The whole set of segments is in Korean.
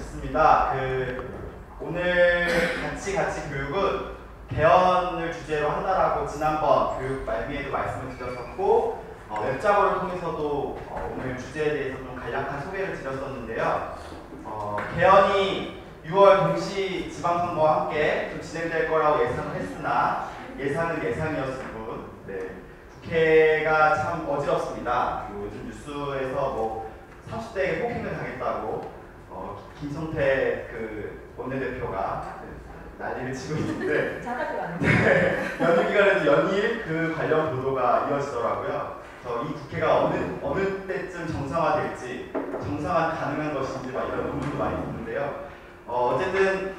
좋습니다. 오늘 같이 교육은 개헌을 주제로 한다라고 지난번 교육 말미에도 말씀을 드렸었고 웹작업을 통해서도 오늘 주제에 대해서 좀 간략한 소개를 드렸었는데요. 개헌이 6월 동시 지방선거와 함께 좀 진행될 거라고 예상을 했으나 예상은 예상이었을 뿐 국회가 참 어지럽습니다. 요즘 뉴스에서 30대에 폭행을 당했다고 김성태 원내대표가 난리를 치고 있는데 연휴 기간에도 연일 관련 보도가 이어지더라고요. 이 국회가 어느 때쯤 정상화될지, 정상화 가능한 것인지 이런 의문도 많이 드는데요. 어쨌든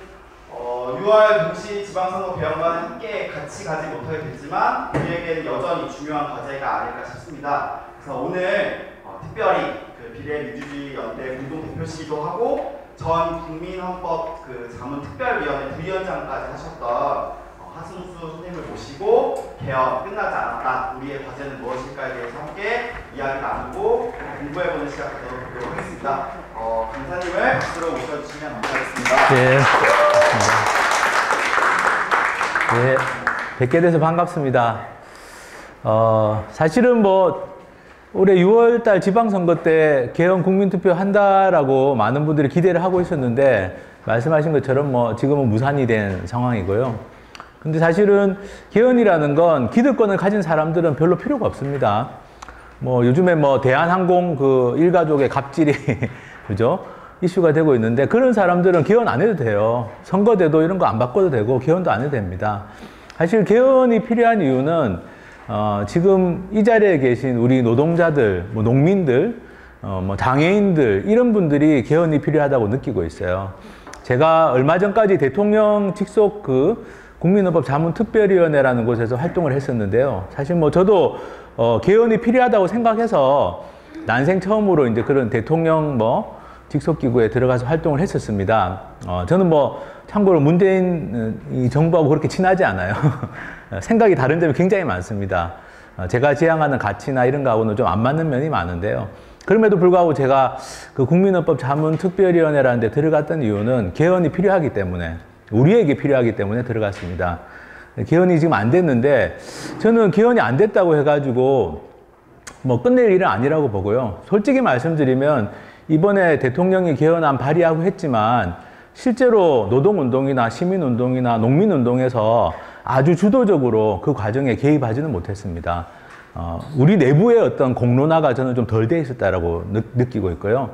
6월 동시 지방선거 개헌과는 함께 같이 가지 못하게 됐지만 우리에게는 여전히 중요한 과제가 아닐까 싶습니다. 그래서 오늘 특별히 비례민주주의 연대 공동대표시기도 하고 전 국민헌법 자문특별위원회 부위원장까지 하셨던 하승수 선생님을 모시고 개헌 끝나지 않았다, 우리의 과제는 무엇일까에 대해서 함께 이야기 나누고 공부해보는 시간 갖도록 하겠습니다. 강사님을 박수로 모셔주시면 감사하겠습니다. 네, 뵙게 돼서 반갑습니다. 사실은 올해 6월달 지방선거 때 개헌 국민투표 한다라고 많은 분들이 기대를 하고 있었는데 말씀하신 것처럼 지금은 무산이 된 상황이고요. 근데 사실은 개헌이라는 건 기득권을 가진 사람들은 별로 필요가 없습니다. 요즘에 대한항공 일가족의 갑질이 그죠? 이슈가 되고 있는데 그런 사람들은 개헌 안 해도 돼요. 선거 때도 이런 거 안 바꿔도 되고 개헌도 안 해도 됩니다. 사실 개헌이 필요한 이유는 지금 이 자리에 계신 우리 노동자들, 농민들, 장애인들 이런 분들이 개헌이 필요하다고 느끼고 있어요. 제가 얼마 전까지 대통령 직속 국민헌법 자문특별위원회라는 곳에서 활동을 했었는데요. 사실 저도 개헌이 필요하다고 생각해서 난생 처음으로 이제 그런 대통령 직속기구에 들어가서 활동을 했었습니다. 저는 참고로 문재인 이 정부하고 그렇게 친하지 않아요. 생각이 다른 점이 굉장히 많습니다. 제가 지향하는 가치나 이런 거하고는 좀 안 맞는 면이 많은데요. 그럼에도 불구하고 제가 국민헌법 자문특별위원회라는 데 들어갔던 이유는 개헌이 필요하기 때문에, 우리에게 필요하기 때문에 들어갔습니다. 개헌이 지금 안 됐는데 저는 개헌이 안 됐다고 해가지고 끝낼 일은 아니라고 보고요. 솔직히 말씀드리면 이번에 대통령이 개헌안 발의하고 했지만 실제로 노동운동이나 시민운동이나 농민운동에서 아주 주도적으로 그 과정에 개입하지는 못했습니다. 우리 내부의 어떤 공론화가 저는 좀 덜 돼 있었다라고 느끼고 있고요.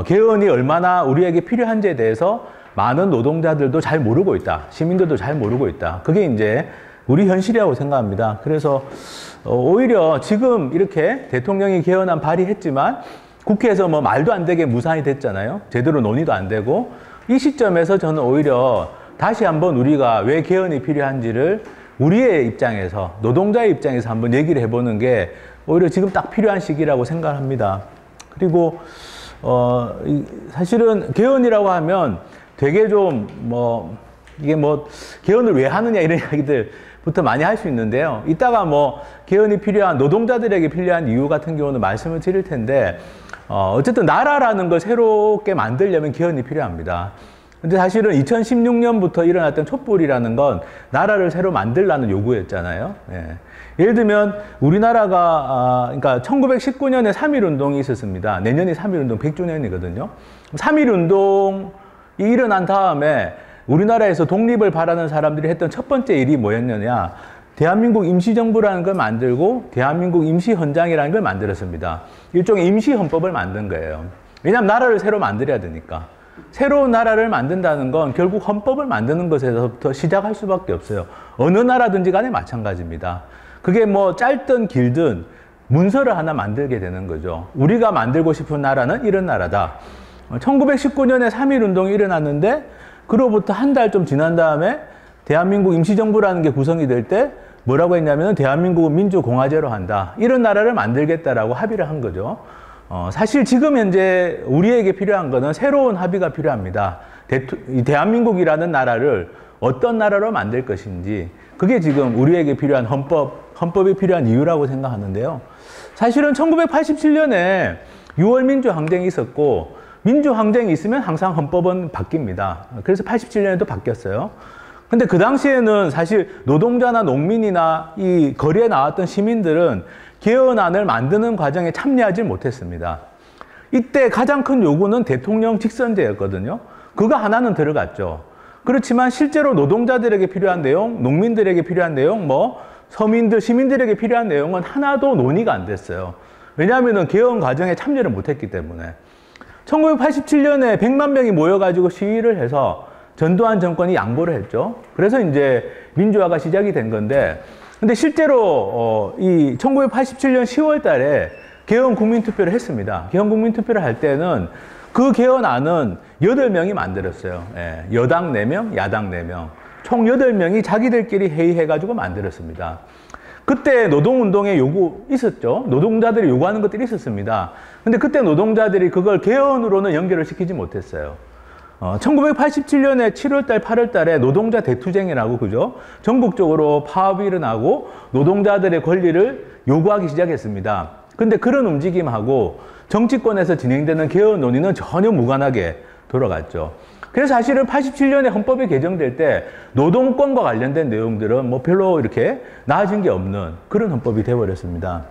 개헌이 얼마나 우리에게 필요한지에 대해서 많은 노동자들도 잘 모르고 있다. 시민들도 잘 모르고 있다. 그게 이제 우리 현실이라고 생각합니다. 그래서 오히려 지금 이렇게 대통령이 개헌안 발의했지만 국회에서 말도 안 되게 무산이 됐잖아요. 제대로 논의도 안 되고 이 시점에서 저는 오히려 다시 한번 우리가 왜 개헌이 필요한지를 우리의 입장에서, 노동자의 입장에서 한번 얘기를 해보는 게 오히려 지금 딱 필요한 시기라고 생각합니다. 그리고 사실은 개헌이라고 하면 되게 좀 이게 개헌을 왜 하느냐 이런 이야기들부터 많이 할 수 있는데요. 이따가 개헌이 필요한, 노동자들에게 필요한 이유 같은 경우는 말씀을 드릴 텐데 어쨌든 나라라는 걸 새롭게 만들려면 개헌이 필요합니다. 근데 사실은 2016년부터 일어났던 촛불이라는 건 나라를 새로 만들라는 요구였잖아요. 예를 들면 우리나라가 그러니까 1919년에 3.1운동이 있었습니다. 내년이 3.1운동 100주년이거든요. 3.1운동이 일어난 다음에 우리나라에서 독립을 바라는 사람들이 했던 첫 번째 일이 뭐였느냐, 대한민국 임시정부라는 걸 만들고 대한민국 임시헌장이라는 걸 만들었습니다. 일종의 임시헌법을 만든 거예요. 왜냐하면 나라를 새로 만들어야 되니까. 새로운 나라를 만든다는 건 결국 헌법을 만드는 것에서부터 시작할 수밖에 없어요. 어느 나라든지 간에 마찬가지입니다. 그게 짧든 길든 문서를 하나 만들게 되는 거죠. 우리가 만들고 싶은 나라는 이런 나라다. 1919년에 3.1운동이 일어났는데 그로부터 한 달 좀 지난 다음에 대한민국 임시정부라는 게 구성이 될 때 뭐라고 했냐면 대한민국은 민주공화제로 한다. 이런 나라를 만들겠다라고 합의를 한 거죠. 사실 지금 현재 우리에게 필요한 거는 새로운 합의가 필요합니다. 대한민국이라는 나라를 어떤 나라로 만들 것인지, 그게 지금 우리에게 필요한 헌법이 필요한 이유라고 생각하는데요. 사실은 1987년에 6월 민주항쟁이 있었고 민주항쟁이 있으면 항상 헌법은 바뀝니다. 그래서 87년에도 바뀌었어요. 근데 그 당시에는 사실 노동자나 농민이나 이 거리에 나왔던 시민들은 개헌안을 만드는 과정에 참여하지 못했습니다. 이때 가장 큰 요구는 대통령 직선제였거든요. 그거 하나는 들어갔죠. 그렇지만 실제로 노동자들에게 필요한 내용, 농민들에게 필요한 내용, 뭐 서민들, 시민들에게 필요한 내용은 하나도 논의가 안 됐어요. 왜냐하면 개헌 과정에 참여를 못했기 때문에. 1987년에 100만 명이 모여가지고 시위를 해서 전두환 정권이 양보를 했죠. 그래서 이제 민주화가 시작이 된 건데, 근데 실제로 이 1987년 10월 달에 개헌 국민투표를 했습니다. 개헌 국민투표를 할 때는 그 개헌안은 8명이 만들었어요. 예, 여당 4명, 야당 4명. 총 8명이 자기들끼리 회의해가지고 만들었습니다. 그때 노동운동에 요구 있었죠. 노동자들이 요구하는 것들이 있었습니다. 근데 그때 노동자들이 그걸 개헌으로는 연결을 시키지 못했어요. 1987년에 7월달, 8월달에 노동자 대투쟁이라고, 그죠? 전국적으로 파업이 일어나고 노동자들의 권리를 요구하기 시작했습니다. 근데 그런 움직임하고 정치권에서 진행되는 개헌 논의는 전혀 무관하게 돌아갔죠. 그래서 사실은 87년에 헌법이 개정될 때 노동권과 관련된 내용들은 뭐 별로 이렇게 나아진 게 없는 그런 헌법이 되어버렸습니다.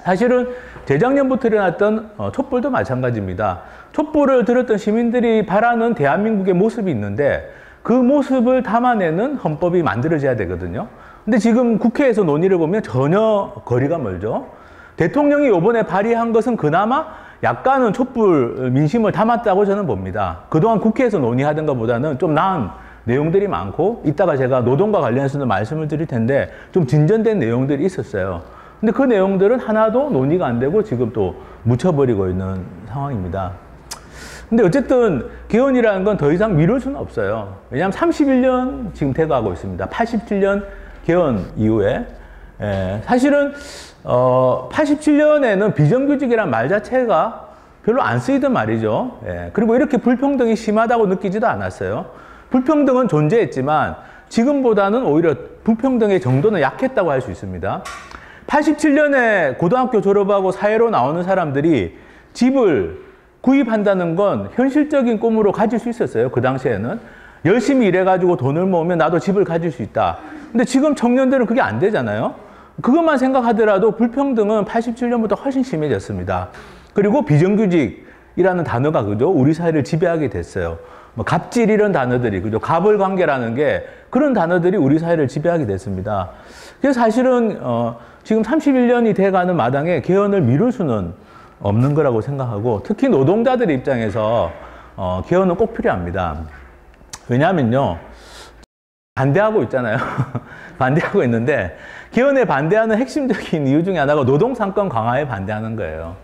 사실은 재작년부터 일어났던 촛불도 마찬가지입니다. 촛불을 들었던 시민들이 바라는 대한민국의 모습이 있는데 그 모습을 담아내는 헌법이 만들어져야 되거든요. 근데 지금 국회에서 논의를 보면 전혀 거리가 멀죠. 대통령이 이번에 발의한 것은 그나마 약간은 촛불 민심을 담았다고 저는 봅니다. 그동안 국회에서 논의하던 것보다는 좀 나은 내용들이 많고, 이따가 제가 노동과 관련해서도 말씀을 드릴 텐데 좀 진전된 내용들이 있었어요. 근데 그 내용들은 하나도 논의가 안 되고 지금 또 묻혀버리고 있는 상황입니다. 근데 어쨌든 개헌이라는 건 더 이상 미룰 수는 없어요. 왜냐하면 31년 지금 돼가고 있습니다. 87년 개헌 이후에. 사실은 87년에는 비정규직이란 말 자체가 별로 안 쓰이던 말이죠. 그리고 이렇게 불평등이 심하다고 느끼지도 않았어요. 불평등은 존재했지만 지금보다는 오히려 불평등의 정도는 약했다고 할 수 있습니다. 87년에 고등학교 졸업하고 사회로 나오는 사람들이 집을 구입한다는 건 현실적인 꿈으로 가질 수 있었어요. 그 당시에는. 열심히 일해가지고 돈을 모으면 나도 집을 가질 수 있다. 근데 지금 청년들은 그게 안 되잖아요. 그것만 생각하더라도 불평등은 87년부터 훨씬 심해졌습니다. 그리고 비정규직이라는 단어가, 그죠? 우리 사회를 지배하게 됐어요. 뭐 갑질 이런 단어들이, 그죠? 갑을관계라는 게 그런 단어들이 우리 사회를 지배하게 됐습니다. 그래서 사실은 지금 31년이 돼가는 마당에 개헌을 미룰 수는 없는 거라고 생각하고, 특히 노동자들 입장에서 개헌은 꼭 필요합니다. 왜냐하면요, 반대하고 있잖아요. 반대하고 있는데 개헌에 반대하는 핵심적인 이유 중에 하나가 노동상권 강화에 반대하는 거예요.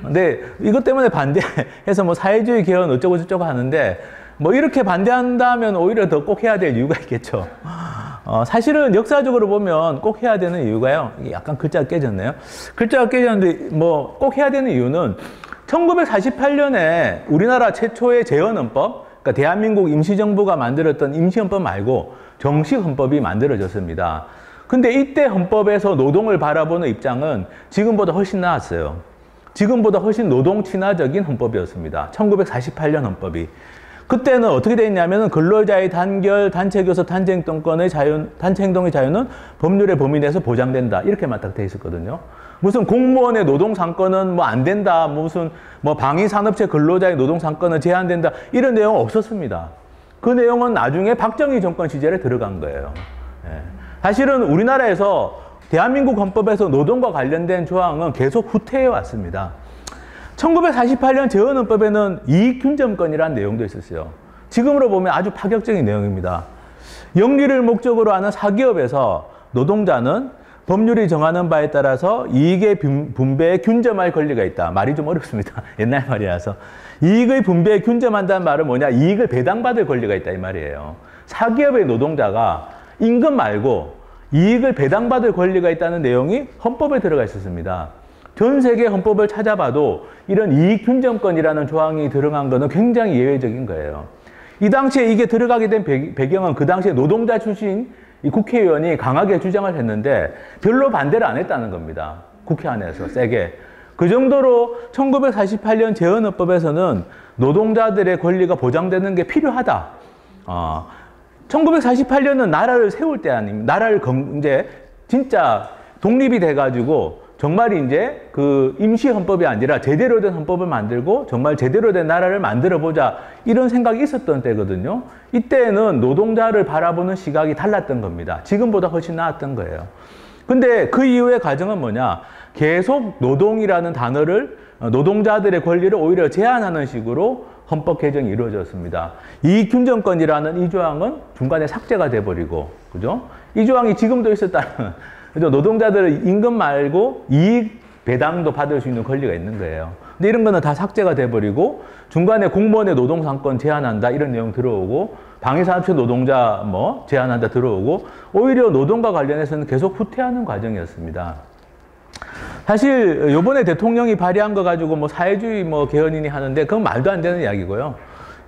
근데 이것 때문에 반대해서 뭐 사회주의 개헌 어쩌고 저쩌고 하는데, 뭐 이렇게 반대한다면 오히려 더 꼭 해야 될 이유가 있겠죠. 사실은 역사적으로 보면 꼭 해야 되는 이유가요. 약간 글자가 깨졌네요. 글자가 깨졌는데 뭐 꼭 해야 되는 이유는 1948년에 우리나라 최초의 재헌헌법, 그러니까 대한민국 임시정부가 만들었던 임시헌법 말고 정식헌법이 만들어졌습니다. 근데 이때 헌법에서 노동을 바라보는 입장은 지금보다 훨씬 나았어요. 지금보다 훨씬 노동 친화적인 헌법이었습니다. 1948년 헌법이. 그때는 어떻게 돼 있냐면은 근로자의 단결, 단체 교섭, 단체 행동권의 자유, 단체 행동의 자유는 법률의 범위 내에서 보장된다. 이렇게만 딱 돼 있었거든요. 무슨 공무원의 노동상권은 뭐 안 된다. 무슨 뭐 방위산업체 근로자의 노동상권은 제한된다. 이런 내용은 없었습니다. 그 내용은 나중에 박정희 정권 시절에 들어간 거예요. 사실은 우리나라에서 대한민국 헌법에서 노동과 관련된 조항은 계속 후퇴해 왔습니다. 1948년 재헌헌법에는 이익균점권이라는 내용도 있었어요. 지금으로 보면 아주 파격적인 내용입니다. 영리를 목적으로 하는 사기업에서 노동자는 법률이 정하는 바에 따라서 이익의 분배에 균점할 권리가 있다. 말이 좀 어렵습니다. 옛날 말이라서. 이익의 분배에 균점한다는 말은 뭐냐? 이익을 배당받을 권리가 있다 이 말이에요. 사기업의 노동자가 임금 말고 이익을 배당받을 권리가 있다는 내용이 헌법에 들어가 있었습니다. 전 세계 헌법을 찾아봐도 이런 이익균점권이라는 조항이 들어간 것은 굉장히 예외적인 거예요. 이 당시에 이게 들어가게 된 배경은 그 당시에 노동자 출신 이 국회의원이 강하게 주장을 했는데 별로 반대를 안 했다는 겁니다. 국회 안에서 세게. 그 정도로 1948년 재헌헌법에서는 노동자들의 권리가 보장되는 게 필요하다. 1948년은 나라를 세울 때 아닙니다. 나라를 이제 진짜 독립이 돼가지고 정말 이제 그 임시 헌법이 아니라 제대로 된 헌법을 만들고 정말 제대로 된 나라를 만들어 보자 이런 생각이 있었던 때거든요. 이때는 노동자를 바라보는 시각이 달랐던 겁니다. 지금보다 훨씬 나았던 거예요. 근데 그 이후의 과정은 뭐냐? 계속 노동이라는 단어를 노동자들의 권리를 오히려 제한하는 식으로 헌법 개정이 이루어졌습니다. 이익균정권이라는 이 조항은 중간에 삭제가 돼버리고, 그죠? 이 조항이 지금도 있었다는, 그죠? 노동자들은 임금 말고 이익 배당도 받을 수 있는 권리가 있는 거예요. 근데 이런 거는 다 삭제가 돼버리고, 중간에 공무원의 노동상권 제한한다, 이런 내용 들어오고, 방위산업체 노동자 뭐 제한한다 들어오고, 오히려 노동과 관련해서는 계속 후퇴하는 과정이었습니다. 사실 요번에 대통령이 발의한 거 가지고 뭐 사회주의 뭐 개헌이니 하는데 그건 말도 안 되는 이야기고요.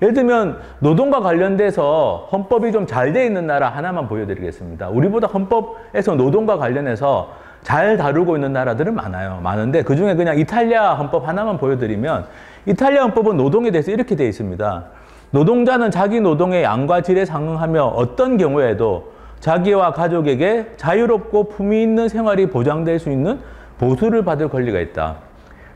예를 들면 노동과 관련돼서 헌법이 좀 잘 돼 있는 나라 하나만 보여드리겠습니다. 우리보다 헌법에서 노동과 관련해서 잘 다루고 있는 나라들은 많은데 그중에 그냥 이탈리아 헌법 하나만 보여드리면, 이탈리아 헌법은 노동에 대해서 이렇게 돼 있습니다. 노동자는 자기 노동의 양과 질에 상응하며 어떤 경우에도 자기와 가족에게 자유롭고 품위 있는 생활이 보장될 수 있는 보수를 받을 권리가 있다.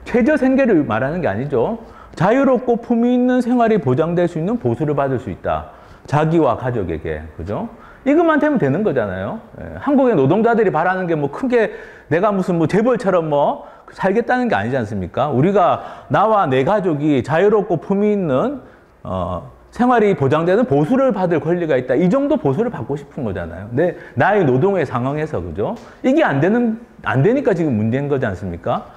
최저 생계를 말하는 게 아니죠. 자유롭고 품위 있는 생활이 보장될 수 있는 보수를 받을 수 있다. 자기와 가족에게. 그죠? 이것만 되면 되는 거잖아요. 한국의 노동자들이 바라는 게 뭐 크게 내가 무슨 뭐 재벌처럼 뭐 살겠다는 게 아니지 않습니까? 우리가 나와 내 가족이 자유롭고 품위 있는 생활이 보장되는 보수를 받을 권리가 있다. 이 정도 보수를 받고 싶은 거잖아요. 나의 노동에 상응해서, 그죠? 이게 안 되니까 지금 문제인 거지 않습니까?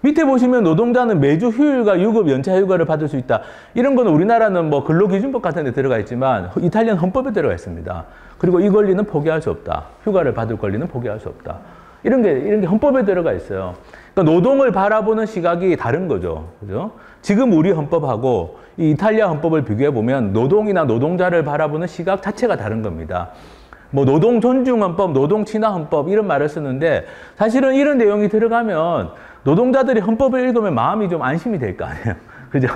밑에 보시면 노동자는 매주 휴일과 유급 연차 휴가를 받을 수 있다. 이런 거는 우리나라는 뭐 근로기준법 같은 데 들어가 있지만 이탈리아는 헌법에 들어가 있습니다. 그리고 이 권리는 포기할 수 없다. 휴가를 받을 권리는 포기할 수 없다. 이런 게 헌법에 들어가 있어요. 그러니까 노동을 바라보는 시각이 다른 거죠. 그죠? 지금 우리 헌법하고 이 이탈리아 헌법을 비교해 보면 노동이나 노동자를 바라보는 시각 자체가 다른 겁니다. 뭐 노동 존중 헌법, 노동 친화 헌법 이런 말을 쓰는데 사실은 이런 내용이 들어가면 노동자들이 헌법을 읽으면 마음이 좀 안심이 될 거 아니에요. 그죠?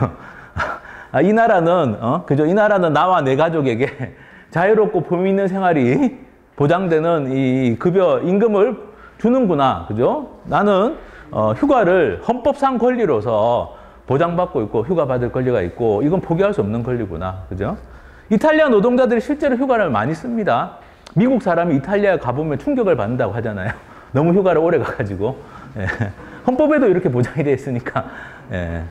이 나라는 그죠? 이 나라는 나와 내 가족에게 자유롭고 품위 있는 생활이 보장되는 이 급여 임금을 주는구나. 그죠? 나는 휴가를 헌법상 권리로서 보장받고 있고 휴가 받을 권리가 있고 이건 포기할 수 없는 권리구나. 그죠? 이탈리아 노동자들이 실제로 휴가를 많이 씁니다. 미국 사람이 이탈리아에 가보면 충격을 받는다고 하잖아요. 너무 휴가를 오래 가가지고. 예. 헌법에도 이렇게 보장이 되어 있으니까. 예.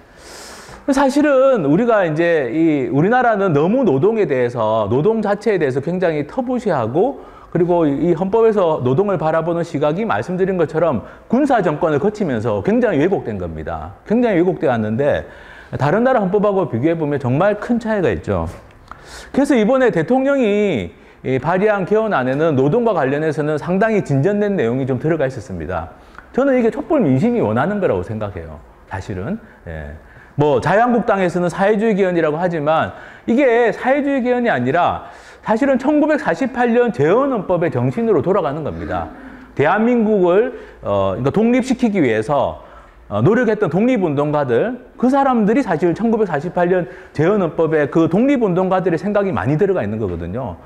사실은 우리가 이제 우리나라는 너무 노동에 대해서, 노동 자체에 대해서 굉장히 터부시하고, 그리고 이 헌법에서 노동을 바라보는 시각이 말씀드린 것처럼 군사 정권을 거치면서 굉장히 왜곡된 겁니다. 굉장히 왜곡되어 왔는데 다른 나라 헌법하고 비교해 보면 정말 큰 차이가 있죠. 그래서 이번에 대통령이 발의한 개헌안에는 노동과 관련해서는 상당히 진전된 내용이 좀 들어가 있었습니다. 저는 이게 촛불 민심이 원하는 거라고 생각해요. 사실은. 예. 뭐 자유한국당에서는 사회주의 개헌이라고 하지만 이게 사회주의 개헌이 아니라 사실은 1948년 재헌헌법의 정신으로 돌아가는 겁니다. 대한민국을 그러니까 독립시키기 위해서 노력했던 독립운동가들, 그 사람들이 사실 1948년 재헌헌법에 그 독립운동가들의 생각이 많이 들어가 있는 거거든요.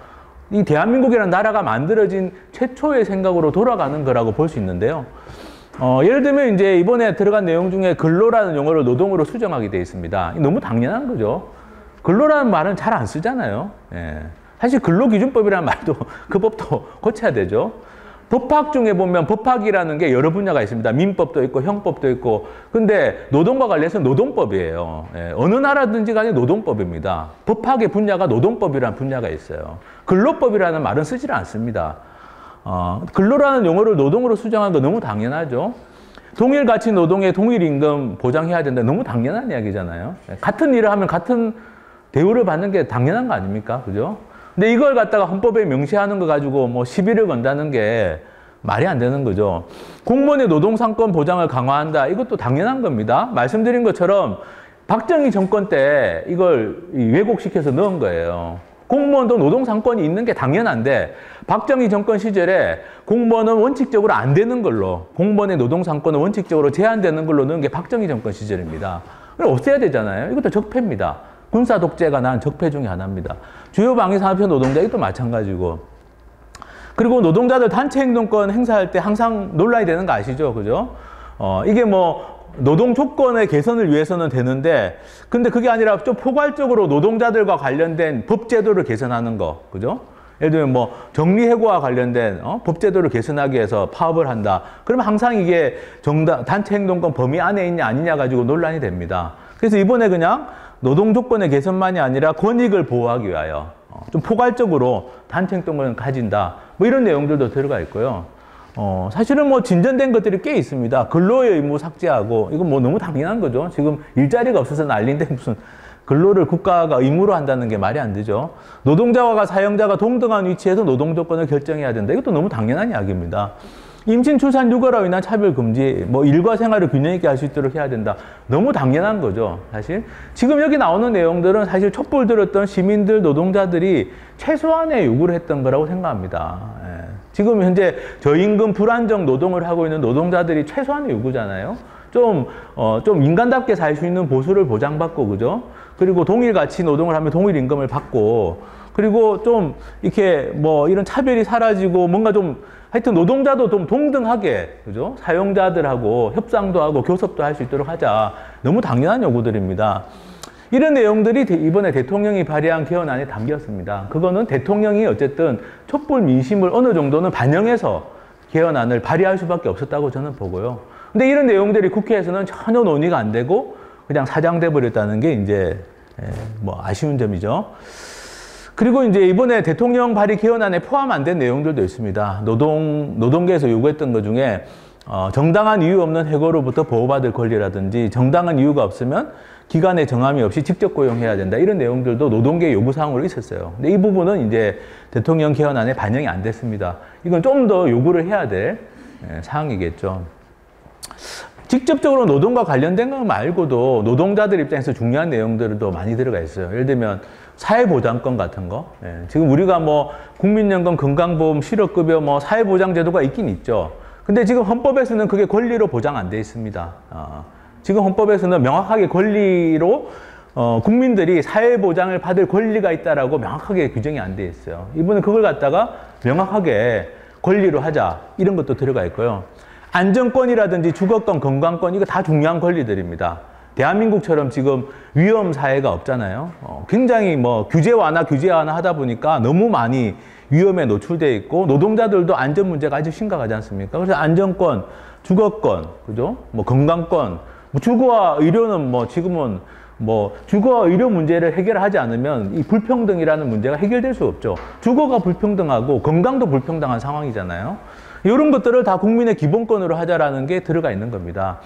이 대한민국이라는 나라가 만들어진 최초의 생각으로 돌아가는 거라고 볼 수 있는데요. 예를 들면 이제 이번에 들어간 내용 중에 근로라는 용어를 노동으로 수정하게 되어 있습니다. 너무 당연한 거죠. 근로라는 말은 잘 안 쓰잖아요. 예. 사실 근로기준법이라는 말도 그 법도 고쳐야 되죠. 법학 중에 보면 법학이라는 게 여러 분야가 있습니다. 민법도 있고 형법도 있고. 근데 노동과 관련해서 노동법이에요. 예. 어느 나라든지 간에 노동법입니다. 법학의 분야가 노동법이라는 분야가 있어요. 근로법이라는 말은 쓰질 않습니다. 근로라는 용어를 노동으로 수정하는 거 너무 당연하죠. 동일 가치 노동에 동일 임금 보장해야 된다. 너무 당연한 이야기잖아요. 같은 일을 하면 같은 대우를 받는 게 당연한 거 아닙니까? 그죠? 근데 이걸 갖다가 헌법에 명시하는 거 가지고 뭐 시비를 건다는 게 말이 안 되는 거죠. 공무원의 노동상권 보장을 강화한다. 이것도 당연한 겁니다. 말씀드린 것처럼 박정희 정권 때 이걸 왜곡시켜서 넣은 거예요. 공무원도 노동상권이 있는 게 당연한데 박정희 정권 시절에 공무원은 원칙적으로 안 되는 걸로, 공무원의 노동상권은 원칙적으로 제한되는 걸로 넣은 게 박정희 정권 시절입니다. 그걸 없애야 되잖아요. 이것도 적폐입니다. 군사 독재가 난 적폐 중에 하나입니다. 주요 방위산업협 노동자 이것도 마찬가지고. 그리고 노동자들 단체 행동권 행사할 때 항상 논란이 되는 거 아시죠? 그죠? 이게 뭐 노동 조건의 개선을 위해서는 되는데, 근데 그게 아니라 좀 포괄적으로 노동자들과 관련된 법 제도를 개선하는 거, 그죠? 예를 들면 뭐 정리해고와 관련된 법 제도를 개선하기 위해서 파업을 한다. 그러면 항상 이게 단체 행동권 범위 안에 있냐 아니냐 가지고 논란이 됩니다. 그래서 이번에 그냥 노동 조건의 개선만이 아니라 권익을 보호하기 위하여 좀 포괄적으로 단체 행동권을 가진다. 뭐 이런 내용들도 들어가 있고요. 사실은 뭐 진전된 것들이 꽤 있습니다. 근로의 의무 삭제하고, 이건 뭐 너무 당연한 거죠. 지금 일자리가 없어서 난리인데 무슨 근로를 국가가 의무로 한다는 게 말이 안 되죠. 노동자와 사용자가 동등한 위치에서 노동 조건을 결정해야 된다. 이것도 너무 당연한 이야기입니다. 임신, 출산, 육아로 인한 차별 금지, 뭐 일과 생활을 균형 있게 할 수 있도록 해야 된다. 너무 당연한 거죠, 사실. 지금 여기 나오는 내용들은 사실 촛불 들었던 시민들, 노동자들이 최소한의 요구를 했던 거라고 생각합니다. 예. 지금 현재 저임금 불안정 노동을 하고 있는 노동자들이 최소한의 요구잖아요. 좀 인간답게 살 수 있는 보수를 보장받고, 그죠? 그리고 동일 가치 노동을 하면 동일 임금을 받고, 그리고 좀 이렇게 뭐 이런 차별이 사라지고 뭔가 좀 하여튼 노동자도 좀 동등하게, 그죠? 사용자들하고 협상도 하고 교섭도 할 수 있도록 하자. 너무 당연한 요구들입니다. 이런 내용들이 이번에 대통령이 발의한 개헌안에 담겼습니다. 그거는 대통령이 어쨌든 촛불 민심을 어느 정도는 반영해서 개헌안을 발의할 수밖에 없었다고 저는 보고요. 근데 이런 내용들이 국회에서는 전혀 논의가 안 되고 그냥 사장돼 버렸다는 게 이제 뭐 아쉬운 점이죠. 그리고 이제 이번에 대통령 발의 개헌안에 포함 안 된 내용들도 있습니다. 노동계에서 요구했던 것 중에 정당한 이유 없는 해고로부터 보호받을 권리라든지 정당한 이유가 없으면 기간의 정함이 없이 직접 고용해야 된다. 이런 내용들도 노동계 요구사항으로 있었어요. 근데 이 부분은 이제 대통령 개헌안에 반영이 안 됐습니다. 이건 좀 더 요구를 해야 될 사항이겠죠. 직접적으로 노동과 관련된 것 말고도 노동자들 입장에서 중요한 내용들도 많이 들어가 있어요. 예를 들면 사회보장권 같은 거. 지금 우리가 뭐 국민연금, 건강보험, 실업급여, 뭐 사회보장제도가 있긴 있죠. 근데 지금 헌법에서는 그게 권리로 보장 안 돼 있습니다. 지금 헌법에서는 명확하게 권리로 국민들이 사회보장을 받을 권리가 있다라고 명확하게 규정이 안 돼 있어요. 이번에 그걸 갖다가 명확하게 권리로 하자. 이런 것도 들어가 있고요. 안전권이라든지 주거권, 건강권, 이거 다 중요한 권리들입니다. 대한민국처럼 지금 위험 사회가 없잖아요. 굉장히 뭐 규제 완화 하다 보니까 너무 많이 위험에 노출되어 있고 노동자들도 안전 문제가 아주 심각하지 않습니까? 그래서 안전권, 주거권, 그죠? 뭐 건강권, 뭐 주거와 의료는 뭐 지금은 뭐 주거와 의료 문제를 해결하지 않으면 이 불평등이라는 문제가 해결될 수 없죠. 주거가 불평등하고 건강도 불평등한 상황이잖아요. 이런 것들을 다 국민의 기본권으로 하자라는 게 들어가 있는 겁니다.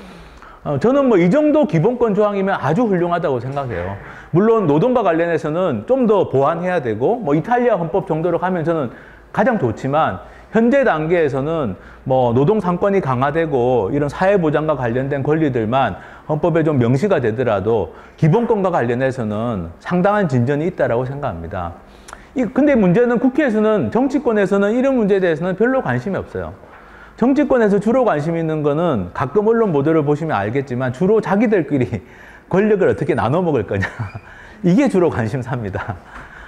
저는 뭐 이 정도 기본권 조항이면 아주 훌륭하다고 생각해요. 물론 노동과 관련해서는 좀 더 보완해야 되고 뭐 이탈리아 헌법 정도로 가면 저는 가장 좋지만 현재 단계에서는 뭐 노동 상권이 강화되고 이런 사회보장과 관련된 권리들만 헌법에 좀 명시가 되더라도 기본권과 관련해서는 상당한 진전이 있다라고 생각합니다. 근데 문제는 국회에서는 정치권에서는 이런 문제에 대해서는 별로 관심이 없어요. 정치권에서 주로 관심 있는 거는 가끔 언론 보도를 보시면 알겠지만 주로 자기들끼리 권력을 어떻게 나눠 먹을 거냐. 이게 주로 관심사입니다.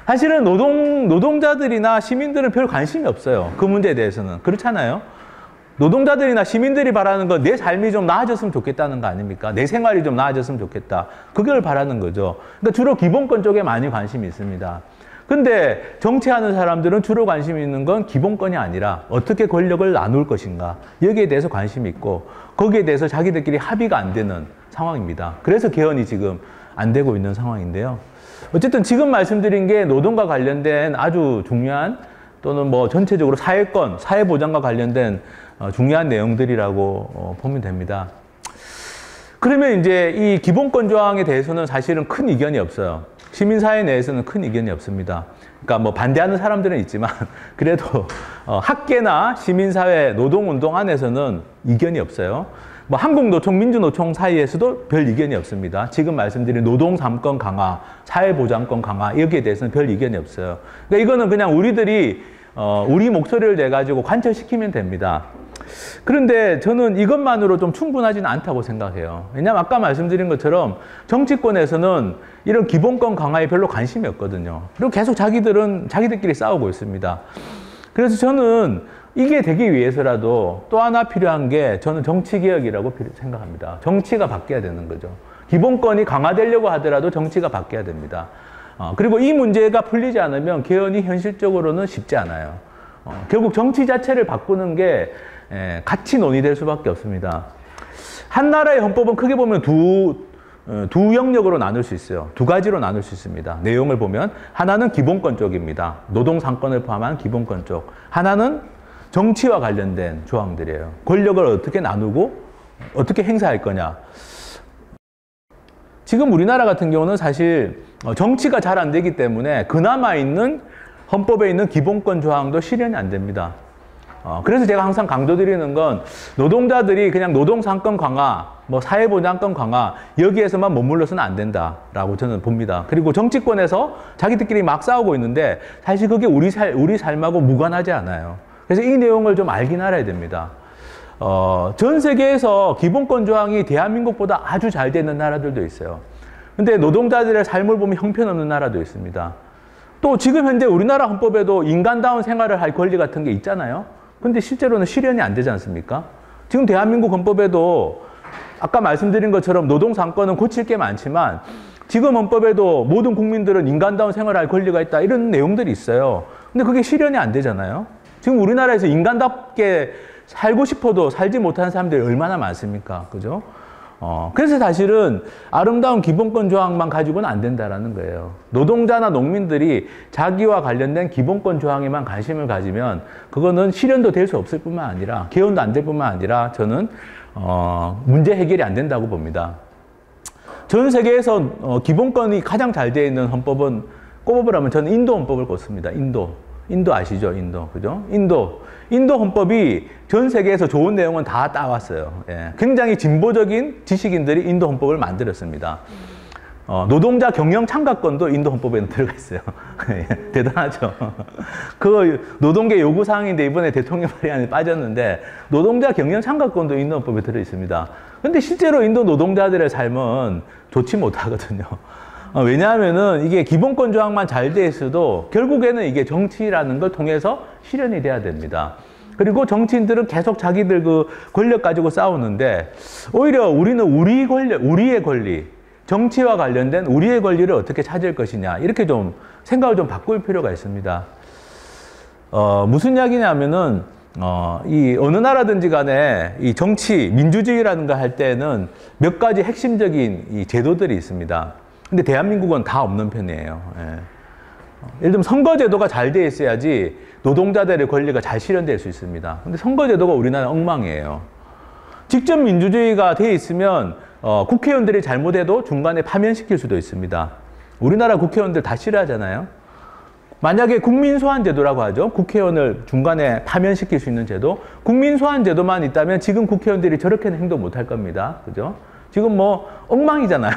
사실은 노동자들이나 시민들은 별 관심이 없어요. 그 문제에 대해서는. 그렇잖아요. 노동자들이나 시민들이 바라는 건 내 삶이 좀 나아졌으면 좋겠다는 거 아닙니까? 내 생활이 좀 나아졌으면 좋겠다. 그걸 바라는 거죠. 그러니까 주로 기본권 쪽에 많이 관심이 있습니다. 근데 정치하는 사람들은 주로 관심이 있는 건 기본권이 아니라 어떻게 권력을 나눌 것인가. 여기에 대해서 관심이 있고 거기에 대해서 자기들끼리 합의가 안 되는 상황입니다. 그래서 개헌이 지금 안 되고 있는 상황인데요. 어쨌든 지금 말씀드린 게 노동과 관련된 아주 중요한 또는 뭐 전체적으로 사회권, 사회보장과 관련된 중요한 내용들이라고 보면 됩니다. 그러면 이제 이 기본권 조항에 대해서는 사실은 큰 이견이 없어요. 시민사회 내에서는 큰 이견이 없습니다. 그러니까 뭐 반대하는 사람들은 있지만 그래도 학계나 시민사회, 노동운동 안에서는 이견이 없어요. 뭐 한국노총, 민주노총 사이에서도 별 이견이 없습니다. 지금 말씀드린 노동 3권 강화, 사회보장권 강화 여기에 대해서는 별 이견이 없어요. 그러니까 이거는 그냥 우리들이 우리 목소리를 내가지고 관철시키면 됩니다. 그런데 저는 이것만으로 좀 충분하지는 않다고 생각해요. 왜냐하면 아까 말씀드린 것처럼 정치권에서는 이런 기본권 강화에 별로 관심이 없거든요. 그리고 계속 자기들끼리 싸우고 있습니다. 그래서 저는 이게 되기 위해서라도 또 하나 필요한 게 저는 정치개혁이라고 생각합니다. 정치가 바뀌어야 되는 거죠. 기본권이 강화되려고 하더라도 정치가 바뀌어야 됩니다. 그리고 이 문제가 풀리지 않으면 개헌이 현실적으로는 쉽지 않아요. 결국 정치 자체를 바꾸는 게 같이 논의될 수밖에 없습니다. 한 나라의 헌법은 크게 보면 두 영역으로 나눌 수 있어요. 두 가지로 나눌 수 있습니다. 내용을 보면 하나는 기본권 쪽입니다. 노동상권을 포함한 기본권 쪽. 하나는 정치와 관련된 조항들이에요. 권력을 어떻게 나누고 어떻게 행사할 거냐. 지금 우리나라 같은 경우는 사실 정치가 잘 안 되기 때문에 그나마 있는 헌법에 있는 기본권 조항도 실현이 안 됩니다. 그래서 제가 항상 강조드리는 건 노동자들이 그냥 노동상권 강화, 뭐 사회보장권 강화 여기에서만 머물러서는 안 된다라고 저는 봅니다. 그리고 정치권에서 자기들끼리 막 싸우고 있는데 사실 그게 우리 삶하고 무관하지 않아요. 그래서 이 내용을 좀 알긴 알아야 됩니다. 전 세계에서 기본권 조항이 대한민국보다 아주 잘 되는 나라들도 있어요. 근데 노동자들의 삶을 보면 형편없는 나라도 있습니다. 또 지금 현재 우리나라 헌법에도 인간다운 생활을 할 권리 같은 게 있잖아요. 근데 실제로는 실현이 안 되지 않습니까? 지금 대한민국 헌법에도 아까 말씀드린 것처럼 노동상권은 고칠 게 많지만 지금 헌법에도 모든 국민들은 인간다운 생활을 할 권리가 있다 이런 내용들이 있어요. 근데 그게 실현이 안 되잖아요. 지금 우리나라에서 인간답게 살고 싶어도 살지 못하는 사람들이 얼마나 많습니까? 그죠? 그래서 사실은 아름다운 기본권 조항만 가지고는 안 된다라는 거예요. 노동자나 농민들이 자기와 관련된 기본권 조항에만 관심을 가지면 그거는 실현도 될 수 없을 뿐만 아니라 개헌도 안 될 뿐만 아니라 저는 문제 해결이 안 된다고 봅니다. 전 세계에서 기본권이 가장 잘 되어 있는 헌법은 꼽으라면 저는 인도 헌법을 꼽습니다. 인도 아시죠? 인도. 그죠? 인도 헌법이 전 세계에서 좋은 내용은 다 따왔어요. 예. 굉장히 진보적인 지식인들이 인도 헌법을 만들었습니다. 노동자 경영 참가권도 인도 헌법에 들어가 있어요. 예. 대단하죠. 그 노동계 요구 사항인데 이번에 대통령 발의안에 빠졌는데 노동자 경영 참가권도 인도 헌법에 들어 있습니다. 근데 실제로 인도 노동자들의 삶은 좋지 못하거든요. 왜냐하면은 이게 기본권 조항만 잘 돼 있어도 결국에는 이게 정치라는 걸 통해서 실현이 돼야 됩니다. 그리고 정치인들은 계속 자기들 그 권력 가지고 싸우는데 오히려 우리는 우리의 권리, 정치와 관련된 우리의 권리를 어떻게 찾을 것이냐 이렇게 좀 생각을 좀 바꿀 필요가 있습니다. 무슨 이야기냐면은 이 어느 나라든지 간에 이 정치, 민주주의라는 거 할 때는 몇 가지 핵심적인 이 제도들이 있습니다. 근데 대한민국은 다 없는 편이에요. 예. 예를 들면 선거제도가 잘 돼 있어야지 노동자들의 권리가 잘 실현될 수 있습니다. 근데 선거제도가 우리나라 엉망이에요. 직접 민주주의가 돼 있으면 국회의원들이 잘못해도 중간에 파면시킬 수도 있습니다. 우리나라 국회의원들 다 싫어하잖아요. 만약에 국민소환제도라고 하죠. 국회의원을 중간에 파면시킬 수 있는 제도. 국민소환제도만 있다면 지금 국회의원들이 저렇게는 행동 못할 겁니다. 그죠? 지금 뭐 엉망이잖아요.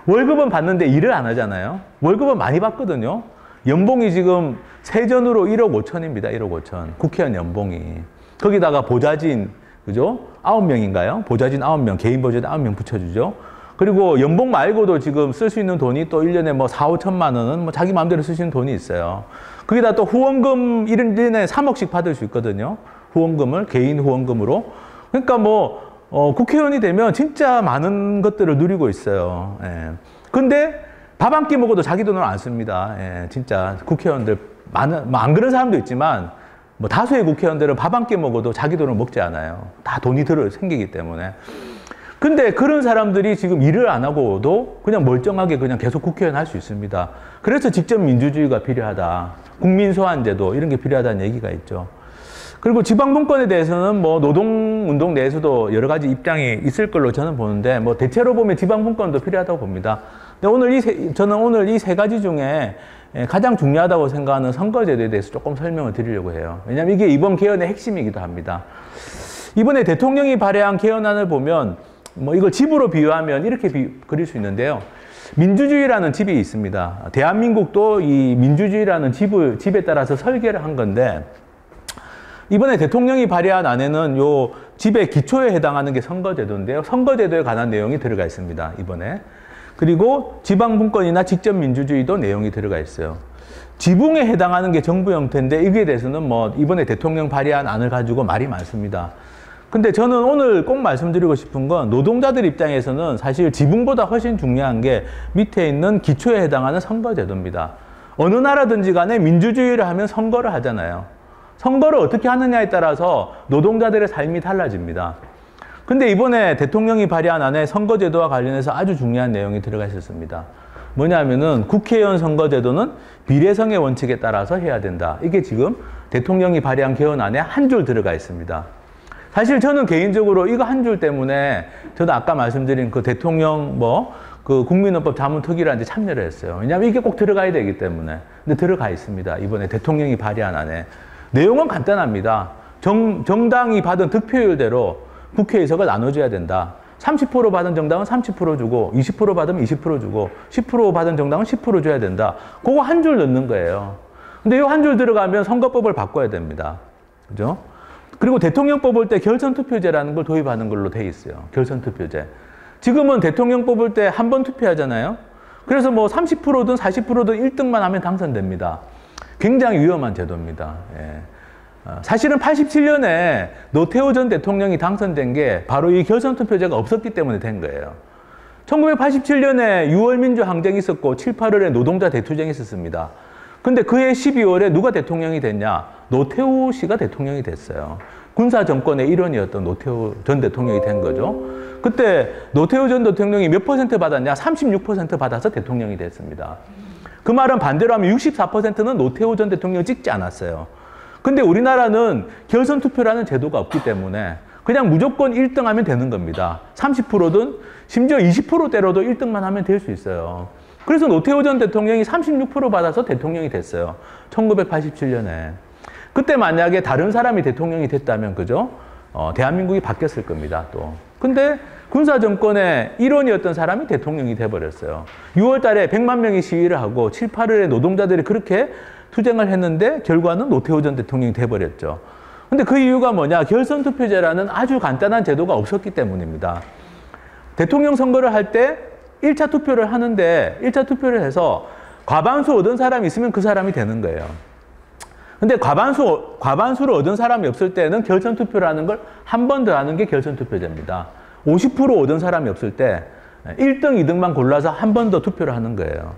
월급은 받는데 일을 안 하잖아요. 월급은 많이 받거든요. 연봉이 지금 세전으로 1억 5천입니다. 1억 5천. 국회의원 연봉이. 거기다가 보좌진, 그죠? 9명인가요? 보좌진 9명, 개인 보좌진 9명 붙여주죠. 그리고 연봉 말고도 지금 쓸 수 있는 돈이 또 1년에 뭐 4, 5천만 원은 뭐 자기 마음대로 쓸 수 있는 돈이 있어요. 거기다 또 후원금 1년에 3억씩 받을 수 있거든요. 후원금을, 개인 후원금으로. 그러니까 뭐, 국회의원이 되면 진짜 많은 것들을 누리고 있어요. 예. 근데 밥 한 끼 먹어도 자기 돈을 안 씁니다. 예. 진짜 국회의원들 뭐 안 그런 사람도 있지만 뭐 다수의 국회의원들은 밥 한 끼 먹어도 자기 돈을 먹지 않아요. 다 돈이 생기기 때문에. 근데 그런 사람들이 지금 일을 안 하고도 그냥 멀쩡하게 그냥 계속 국회의원 할 수 있습니다. 그래서 직접 민주주의가 필요하다. 국민소환제도 이런 게 필요하다는 얘기가 있죠. 그리고 지방분권에 대해서는 뭐 노동운동 내에서도 여러 가지 입장이 있을 걸로 저는 보는데 뭐 대체로 보면 지방분권도 필요하다고 봅니다. 근데 저는 오늘 이 세 가지 중에 가장 중요하다고 생각하는 선거제도에 대해서 조금 설명을 드리려고 해요. 왜냐하면 이게 이번 개헌의 핵심이기도 합니다. 이번에 대통령이 발의한 개헌안을 보면 뭐 이걸 집으로 비유하면 이렇게 그릴 수 있는데요. 민주주의라는 집이 있습니다. 대한민국도 이 민주주의라는 집에 따라서 설계를 한 건데 이번에 대통령이 발의한 안에는 요 집의 기초에 해당하는 게 선거제도인데요. 선거제도에 관한 내용이 들어가 있습니다. 이번에. 그리고 지방분권이나 직접민주주의도 내용이 들어가 있어요. 지붕에 해당하는 게 정부 형태인데 이게 대해서는 뭐 이번에 대통령 발의한 안을 가지고 말이 많습니다. 근데 저는 오늘 꼭 말씀드리고 싶은 건 노동자들 입장에서는 사실 지붕보다 훨씬 중요한 게 밑에 있는 기초에 해당하는 선거제도입니다. 어느 나라든지 간에 민주주의를 하면 선거를 하잖아요. 선거를 어떻게 하느냐에 따라서 노동자들의 삶이 달라집니다. 근데 이번에 대통령이 발의한 안에 선거제도와 관련해서 아주 중요한 내용이 들어가 있었습니다. 뭐냐면은 국회의원 선거제도는 비례성의 원칙에 따라서 해야 된다. 이게 지금 대통령이 발의한 개헌안에 한 줄 들어가 있습니다. 사실 저는 개인적으로 이거 한 줄 때문에 저도 아까 말씀드린 그 대통령 그 국민헌법 자문특위라는 데 참여를 했어요. 왜냐하면 이게 꼭 들어가야 되기 때문에. 근데 들어가 있습니다. 이번에 대통령이 발의한 안에. 내용은 간단합니다. 정당이 받은 득표율대로 국회의석을 나눠줘야 된다. 30% 받은 정당은 30% 주고 20% 받으면 20% 주고 10% 받은 정당은 10% 줘야 된다. 그거 한 줄 넣는 거예요. 근데 이 한 줄 들어가면 선거법을 바꿔야 됩니다. 그죠? 그리고 대통령 뽑을 때 결선투표제라는 걸 도입하는 걸로 돼 있어요. 결선투표제. 지금은 대통령 뽑을 때 한 번 투표하잖아요. 그래서 뭐 30%든 40%든 1등만 하면 당선됩니다. 굉장히 위험한 제도입니다. 예. 사실은 87년에 노태우 전 대통령이 당선된 게 바로 이 결선투표제가 없었기 때문에 된 거예요. 1987년에 6월 민주항쟁이 있었고 7, 8월에 노동자 대투쟁이 있었습니다. 근데 그해 12월에 누가 대통령이 됐냐? 노태우 씨가 대통령이 됐어요. 군사정권의 일원이었던 노태우 전 대통령이 된 거죠. 그때 노태우 전 대통령이 몇 퍼센트 받았냐? 36% 받아서 대통령이 됐습니다. 그 말은 반대로 하면 64%는 노태우 전 대통령을 찍지 않았어요. 근데 우리나라는 결선투표라는 제도가 없기 때문에 그냥 무조건 1등 하면 되는 겁니다. 30%든 심지어 20%대로도 1등만 하면 될 수 있어요. 그래서 노태우 전 대통령이 36% 받아서 대통령이 됐어요. 1987년에. 그때 만약에 다른 사람이 대통령이 됐다면, 그죠? 대한민국이 바뀌었을 겁니다, 또. 근데 군사정권의 일원이었던 사람이 대통령이 돼버렸어요. 6월 달에 100만 명이 시위를 하고 7, 8월에 노동자들이 그렇게 투쟁을 했는데 결과는 노태우 전 대통령이 돼버렸죠. 근데 그 이유가 뭐냐? 결선투표제라는 아주 간단한 제도가 없었기 때문입니다. 대통령 선거를 할 때 1차 투표를 하는데 1차 투표를 해서 과반수 얻은 사람이 있으면 그 사람이 되는 거예요. 근데 과반수를 얻은 사람이 없을 때는 결선투표라는 걸 한 번 더 하는 게 결선투표제입니다. 50% 얻은 사람이 없을 때 1등, 2등만 골라서 한 번 더 투표를 하는 거예요.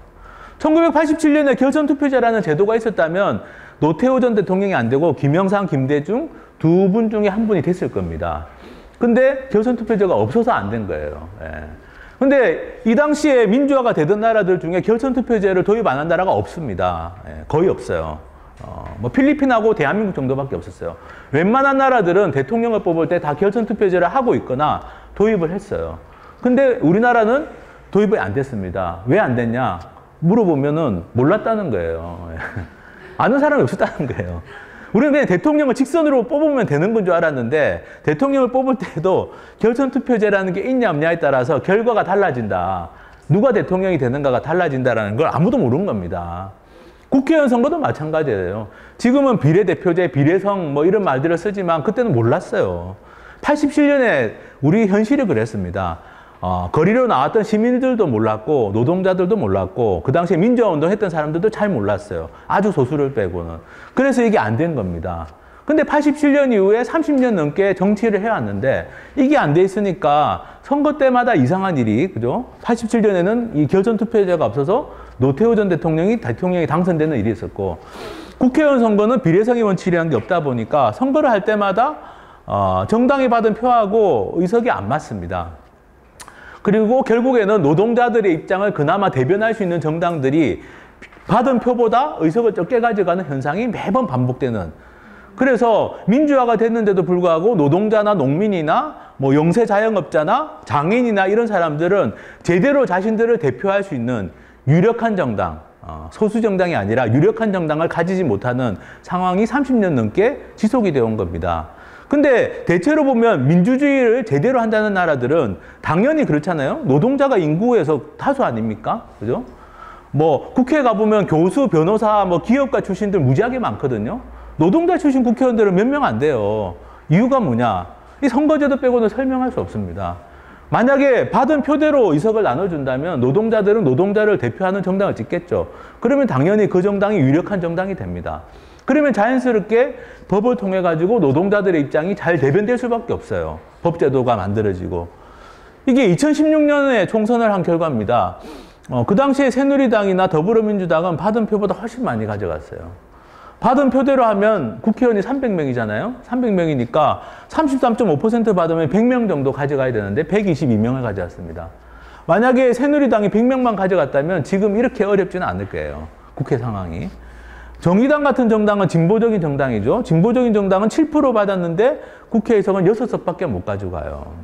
1987년에 결선투표제라는 제도가 있었다면 노태우 전 대통령이 안 되고 김영삼, 김대중 두 분 중에 한 분이 됐을 겁니다. 근데 결선투표제가 없어서 안 된 거예요. 예. 근데 이 당시에 민주화가 되던 나라들 중에 결선투표제를 도입 안 한 나라가 없습니다. 예, 거의 없어요. 뭐 필리핀하고 대한민국 정도밖에 없었어요. 웬만한 나라들은 대통령을 뽑을 때 다 결선투표제를 하고 있거나 도입을 했어요. 근데 우리나라는 도입이 안 됐습니다. 왜 안 됐냐? 물어보면은 몰랐다는 거예요. 아는 사람이 없었다는 거예요. 우리는 그냥 대통령을 직선으로 뽑으면 되는 건 줄 알았는데 대통령을 뽑을 때도 결선투표제라는 게 있냐 없냐에 따라서 결과가 달라진다. 누가 대통령이 되는가가 달라진다는 걸 아무도 모르는 겁니다. 국회의원 선거도 마찬가지예요. 지금은 비례대표제, 비례성 뭐 이런 말들을 쓰지만 그때는 몰랐어요. 87년에 우리 현실이 그랬습니다. 거리로 나왔던 시민들도 몰랐고 노동자들도 몰랐고 그 당시에 민주화운동 했던 사람들도 잘 몰랐어요. 아주 소수를 빼고는. 그래서 이게 안 된 겁니다. 근데 87년 이후에 30년 넘게 정치를 해왔는데 이게 안 돼 있으니까 선거 때마다 이상한 일이, 그죠? 87년에는 이 결선투표제가 없어서 노태우 전 대통령이 당선되는 일이 있었고 국회의원 선거는 비례성의 원칙이라는 게 없다 보니까 선거를 할 때마다 정당이 받은 표하고 의석이 안 맞습니다. 그리고 결국에는 노동자들의 입장을 그나마 대변할 수 있는 정당들이 받은 표보다 의석을 적게 가져가는 현상이 매번 반복되는. 그래서 민주화가 됐는데도 불구하고 노동자나 농민이나 뭐 영세 자영업자나 장애인이나 이런 사람들은 제대로 자신들을 대표할 수 있는 유력한 정당, 소수 정당이 아니라 유력한 정당을 가지지 못하는 상황이 30년 넘게 지속이 되어 온 겁니다. 근데 대체로 보면 민주주의를 제대로 한다는 나라들은 당연히 그렇잖아요. 노동자가 인구에서 다수 아닙니까? 그죠? 뭐 국회에 가보면 교수, 변호사, 뭐 기업가 출신들 무지하게 많거든요. 노동자 출신 국회의원들은 몇 명 안 돼요. 이유가 뭐냐? 이 선거제도 빼고는 설명할 수 없습니다. 만약에 받은 표대로 의석을 나눠준다면 노동자들은 노동자를 대표하는 정당을 찍겠죠. 그러면 당연히 그 정당이 유력한 정당이 됩니다. 그러면 자연스럽게 법을 통해 가지고 노동자들의 입장이 잘 대변될 수밖에 없어요. 법제도가 만들어지고. 이게 2016년에 총선을 한 결과입니다. 그 당시에 새누리당이나 더불어민주당은 받은 표보다 훨씬 많이 가져갔어요. 받은 표대로 하면 국회의원이 300명이잖아요. 300명이니까 33.5% 받으면 100명 정도 가져가야 되는데 122명을 가져갔습니다. 만약에 새누리당이 100명만 가져갔다면 지금 이렇게 어렵지는 않을 거예요. 국회 상황이. 정의당 같은 정당은 진보적인 정당이죠. 진보적인 정당은 7% 받았는데 국회의석은 6석밖에 못 가져가요.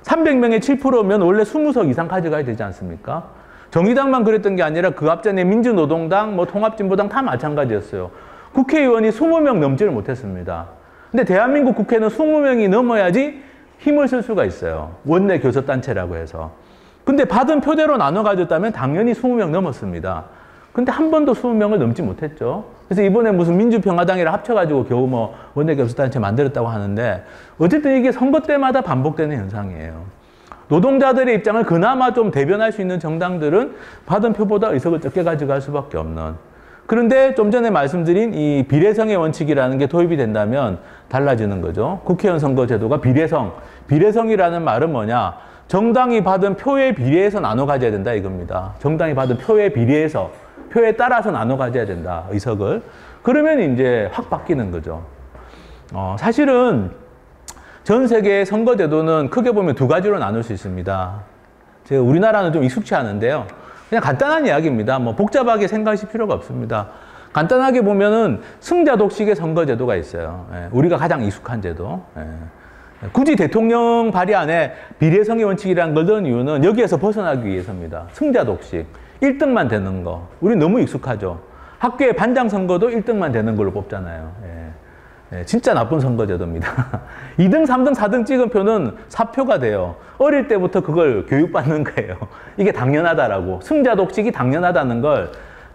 300명의 7%면 원래 20석 이상 가져가야 되지 않습니까? 정의당만 그랬던 게 아니라 그 앞전에 민주노동당, 통합진보당 다 마찬가지였어요. 국회의원이 20명 넘지를 못했습니다. 근데 대한민국 국회는 20명이 넘어야지 힘을 쓸 수가 있어요. 원내 교섭단체라고 해서. 근데 받은 표대로 나눠 가졌다면 당연히 20명 넘었습니다. 근데 한 번도 20명을 넘지 못했죠. 그래서 이번에 무슨 민주평화당이랑 합쳐가지고 겨우 원내 교섭단체 만들었다고 하는데 어쨌든 이게 선거 때마다 반복되는 현상이에요. 노동자들의 입장을 그나마 좀 대변할 수 있는 정당들은 받은 표보다 의석을 적게 가져갈 수밖에 없는. 그런데 좀 전에 말씀드린 이 비례성의 원칙이라는 게 도입이 된다면 달라지는 거죠. 국회의원 선거제도가 비례성. 비례성이라는 말은 뭐냐? 정당이 받은 표에 비례해서 나눠 가져야 된다 이겁니다. 정당이 받은 표에 비례해서, 표에 따라서 나눠 가져야 된다, 의석을. 그러면 이제 확 바뀌는 거죠. 사실은 전 세계의 선거제도는 크게 보면 두 가지로 나눌 수 있습니다. 제가 우리나라는 좀 익숙치 않은데요. 그냥 간단한 이야기입니다. 복잡하게 생각하실 필요가 없습니다. 간단하게 보면은 승자 독식의 선거제도가 있어요. 우리가 가장 익숙한 제도. 굳이 대통령 발의 안에 비례성의 원칙이라는 걸 넣은 이유는 여기에서 벗어나기 위해서입니다. 승자 독식. 1등만 되는 거. 우리 너무 익숙하죠. 학교의 반장 선거도 1등만 되는 걸로 뽑잖아요. 진짜 나쁜 선거제도입니다. 2등, 3등, 4등 찍은 표는 사표가 돼요. 어릴 때부터 그걸 교육받는 거예요. 이게 당연하다라고. 승자 독식이 당연하다는 걸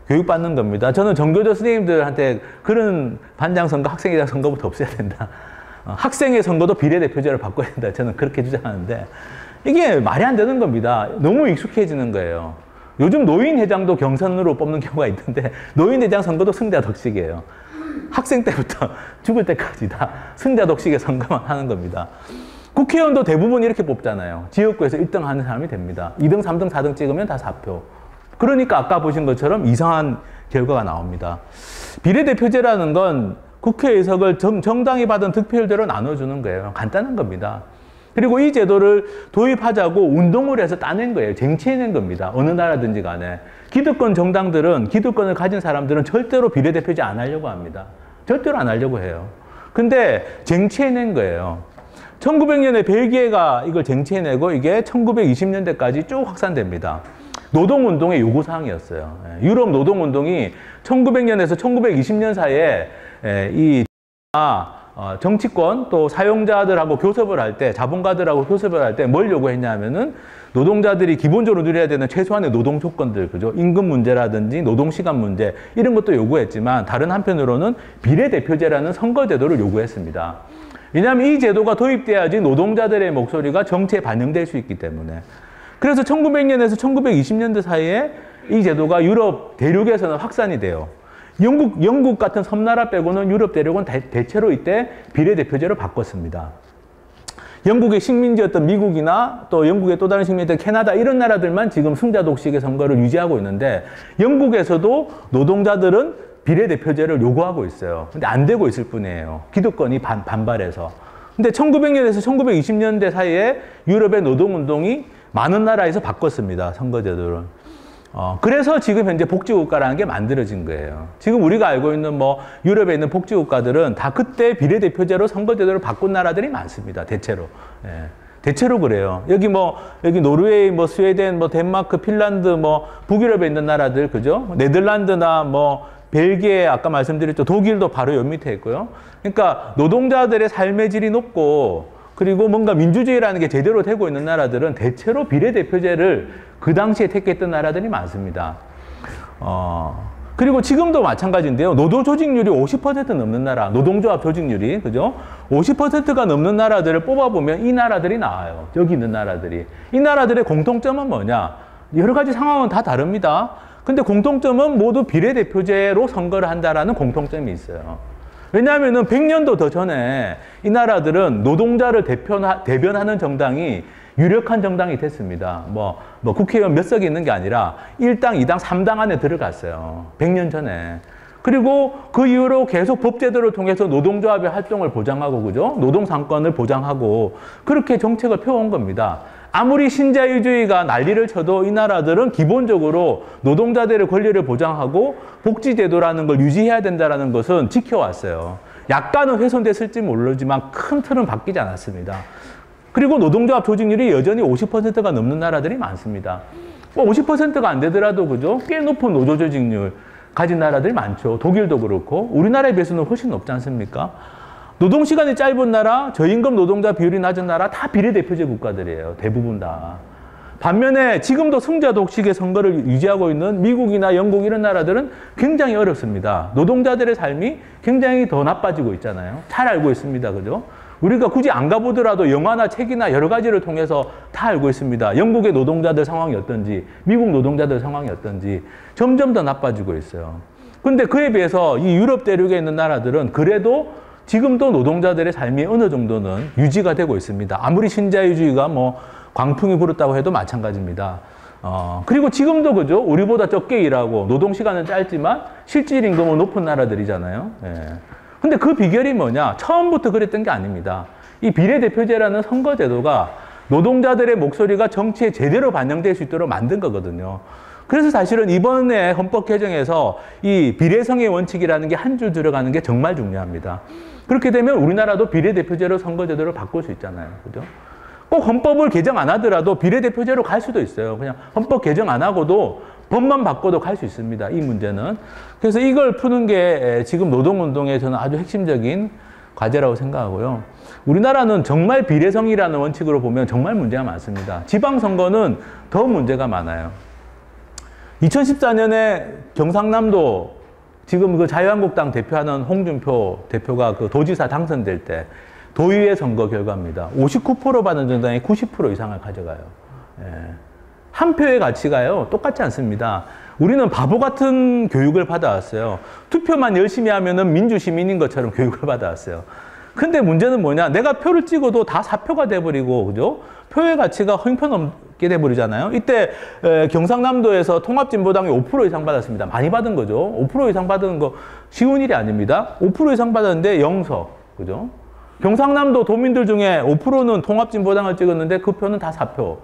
교육받는 겁니다. 저는 전교조 선생님들한테 그런 반장 선거, 학생회장 선거부터 없애야 된다. 학생의 선거도 비례대표제를 바꿔야 된다. 저는 그렇게 주장하는데 이게 말이 안 되는 겁니다. 너무 익숙해지는 거예요. 요즘 노인회장도 경선으로 뽑는 경우가 있던데 노인회장 선거도 승자 독식이에요. 학생 때부터 죽을 때까지 다 승자 독식의 선거만 하는 겁니다. 국회의원도 대부분 이렇게 뽑잖아요. 지역구에서 1등 하는 사람이 됩니다. 2등, 3등, 4등 찍으면 다 사표. 그러니까 아까 보신 것처럼 이상한 결과가 나옵니다. 비례대표제라는 건 국회의석을 정당이 받은 득표율대로 나눠주는 거예요. 간단한 겁니다. 그리고 이 제도를 도입하자고 운동을 해서 따낸 거예요. 쟁취해낸 겁니다. 어느 나라든지 간에. 기득권 정당들은, 기득권을 가진 사람들은 절대로 비례대표제 안 하려고 합니다. 절대로 안 하려고 해요. 근데 쟁취해낸 거예요. 1900년에 벨기에가 이걸 쟁취해내고 이게 1920년대까지 쭉 확산됩니다. 노동운동의 요구사항이었어요. 유럽 노동운동이 1900년에서 1920년 사이에 이 정치권 또 사용자들하고 교섭을 할 때, 자본가들하고 교섭을 할 때 뭘 요구했냐면은 노동자들이 기본적으로 누려야 되는 최소한의 노동 조건들, 그죠? 임금 문제라든지 노동시간 문제, 이런 것도 요구했지만 다른 한편으로는 비례대표제라는 선거제도를 요구했습니다. 왜냐하면 이 제도가 도입돼야지 노동자들의 목소리가 정치에 반영될 수 있기 때문에. 그래서 1900년에서 1920년대 사이에 이 제도가 유럽 대륙에서는 확산이 돼요. 영국 같은 섬나라 빼고는 유럽 대륙은 대체로 이때 비례대표제로 바꿨습니다. 영국의 식민지였던 미국이나 또 영국의 또 다른 식민지였던 캐나다 이런 나라들만 지금 승자 독식의 선거를 유지하고 있는데 영국에서도 노동자들은 비례대표제를 요구하고 있어요. 근데 안 되고 있을 뿐이에요. 기득권이 반발해서. 근데 1900년에서 1920년대 사이에 유럽의 노동운동이 많은 나라에서 바꿨습니다. 선거제도를. 그래서 지금 현재 복지국가라는 게 만들어진 거예요. 지금 우리가 알고 있는 유럽에 있는 복지국가들은 다 그때 비례대표제로 선거제도를 바꾼 나라들이 많습니다. 대체로. 대체로 그래요. 여기 노르웨이, 스웨덴, 덴마크, 핀란드, 북유럽에 있는 나라들, 그죠? 네덜란드나 벨기에, 아까 말씀드렸죠. 독일도 바로 옆 밑에 있고요. 그러니까 노동자들의 삶의 질이 높고 그리고 뭔가 민주주의라는 게 제대로 되고 있는 나라들은 대체로 비례대표제를 그 당시에 택했던 나라들이 많습니다. 그리고 지금도 마찬가지인데요. 노동 조직률이 50% 넘는 나라, 노동조합 조직률이, 그죠? 50%가 넘는 나라들을 뽑아보면 이 나라들이 나와요. 여기 있는 나라들이. 이 나라들의 공통점은 뭐냐? 여러 가지 상황은 다 다릅니다. 근데 공통점은 모두 비례대표제로 선거를 한다라는 공통점이 있어요. 왜냐하면은 100년도 더 전에 이 나라들은 노동자를 대변하는 정당이 유력한 정당이 됐습니다. 국회의원 몇 석이 있는 게 아니라 1당, 2당, 3당 안에 들어갔어요. 100년 전에. 그리고 그 이후로 계속 법제도를 통해서 노동조합의 활동을 보장하고, 그죠? 노동상권을 보장하고, 그렇게 정책을 펴온 겁니다. 아무리 신자유주의가 난리를 쳐도 이 나라들은 기본적으로 노동자들의 권리를 보장하고 복지제도라는 걸 유지해야 된다는 것은 지켜왔어요. 약간은 훼손됐을지 모르지만 큰 틀은 바뀌지 않았습니다. 그리고 노동조합 조직률이 여전히 50%가 넘는 나라들이 많습니다. 50%가 안 되더라도, 그죠? 꽤 높은 노조 조직률 가진 나라들이 많죠. 독일도 그렇고, 우리나라에 비해서는 훨씬 높지 않습니까? 노동시간이 짧은 나라, 저임금 노동자 비율이 낮은 나라 다 비례대표제 국가들이에요. 대부분 다. 반면에 지금도 승자 독식의 선거를 유지하고 있는 미국이나 영국 이런 나라들은 굉장히 어렵습니다. 노동자들의 삶이 굉장히 더 나빠지고 있잖아요. 잘 알고 있습니다. 그죠? 우리가 굳이 안 가보더라도 영화나 책이나 여러 가지를 통해서 다 알고 있습니다. 영국의 노동자들 상황이 어떤지, 미국 노동자들 상황이 어떤지 점점 더 나빠지고 있어요. 근데 그에 비해서 이 유럽 대륙에 있는 나라들은 그래도 지금도 노동자들의 삶이 어느 정도는 유지가 되고 있습니다. 아무리 신자유주의가 광풍이 불었다고 해도 마찬가지입니다. 그리고 지금도, 그죠? 우리보다 적게 일하고 노동시간은 짧지만 실질 임금은 높은 나라들이잖아요. 예. 근데 그 비결이 뭐냐? 처음부터 그랬던 게 아닙니다. 이 비례대표제라는 선거제도가 노동자들의 목소리가 정치에 제대로 반영될 수 있도록 만든 거거든요. 그래서 사실은 이번에 헌법 개정에서 이 비례성의 원칙이라는 게 한 줄 들어가는 게 정말 중요합니다. 그렇게 되면 우리나라도 비례대표제로 선거제도를 바꿀 수 있잖아요. 그죠? 꼭 헌법을 개정 안 하더라도 비례대표제로 갈 수도 있어요. 그냥 헌법 개정 안 하고도 법만 바꿔도 갈 수 있습니다. 이 문제는. 그래서 이걸 푸는 게 지금 노동운동의 저는 아주 핵심적인 과제라고 생각하고요. 우리나라는 정말 비례성이라는 원칙으로 보면 정말 문제가 많습니다. 지방선거는 더 문제가 많아요. 2014년에 경상남도 지금 그 자유한국당 대표하는 홍준표 대표가 그 도지사 당선될 때 도의회 선거 결과입니다. 59% 받은 정당이 90% 이상을 가져가요. 예. 한 표의 가치가요, 똑같지 않습니다. 우리는 바보 같은 교육을 받아왔어요. 투표만 열심히 하면은 민주시민인 것처럼 교육을 받아왔어요. 근데 문제는 뭐냐? 내가 표를 찍어도 다 사표가 돼버리고, 그죠? 표의 가치가 형편없게 돼버리잖아요. 이때 경상남도에서 통합진보당이 5% 이상 받았습니다. 많이 받은 거죠. 5% 이상 받은 거 쉬운 일이 아닙니다. 5% 이상 받았는데 0석, 그죠? 경상남도 도민들 중에 5%는 통합진보당을 찍었는데 그 표는 다 사표.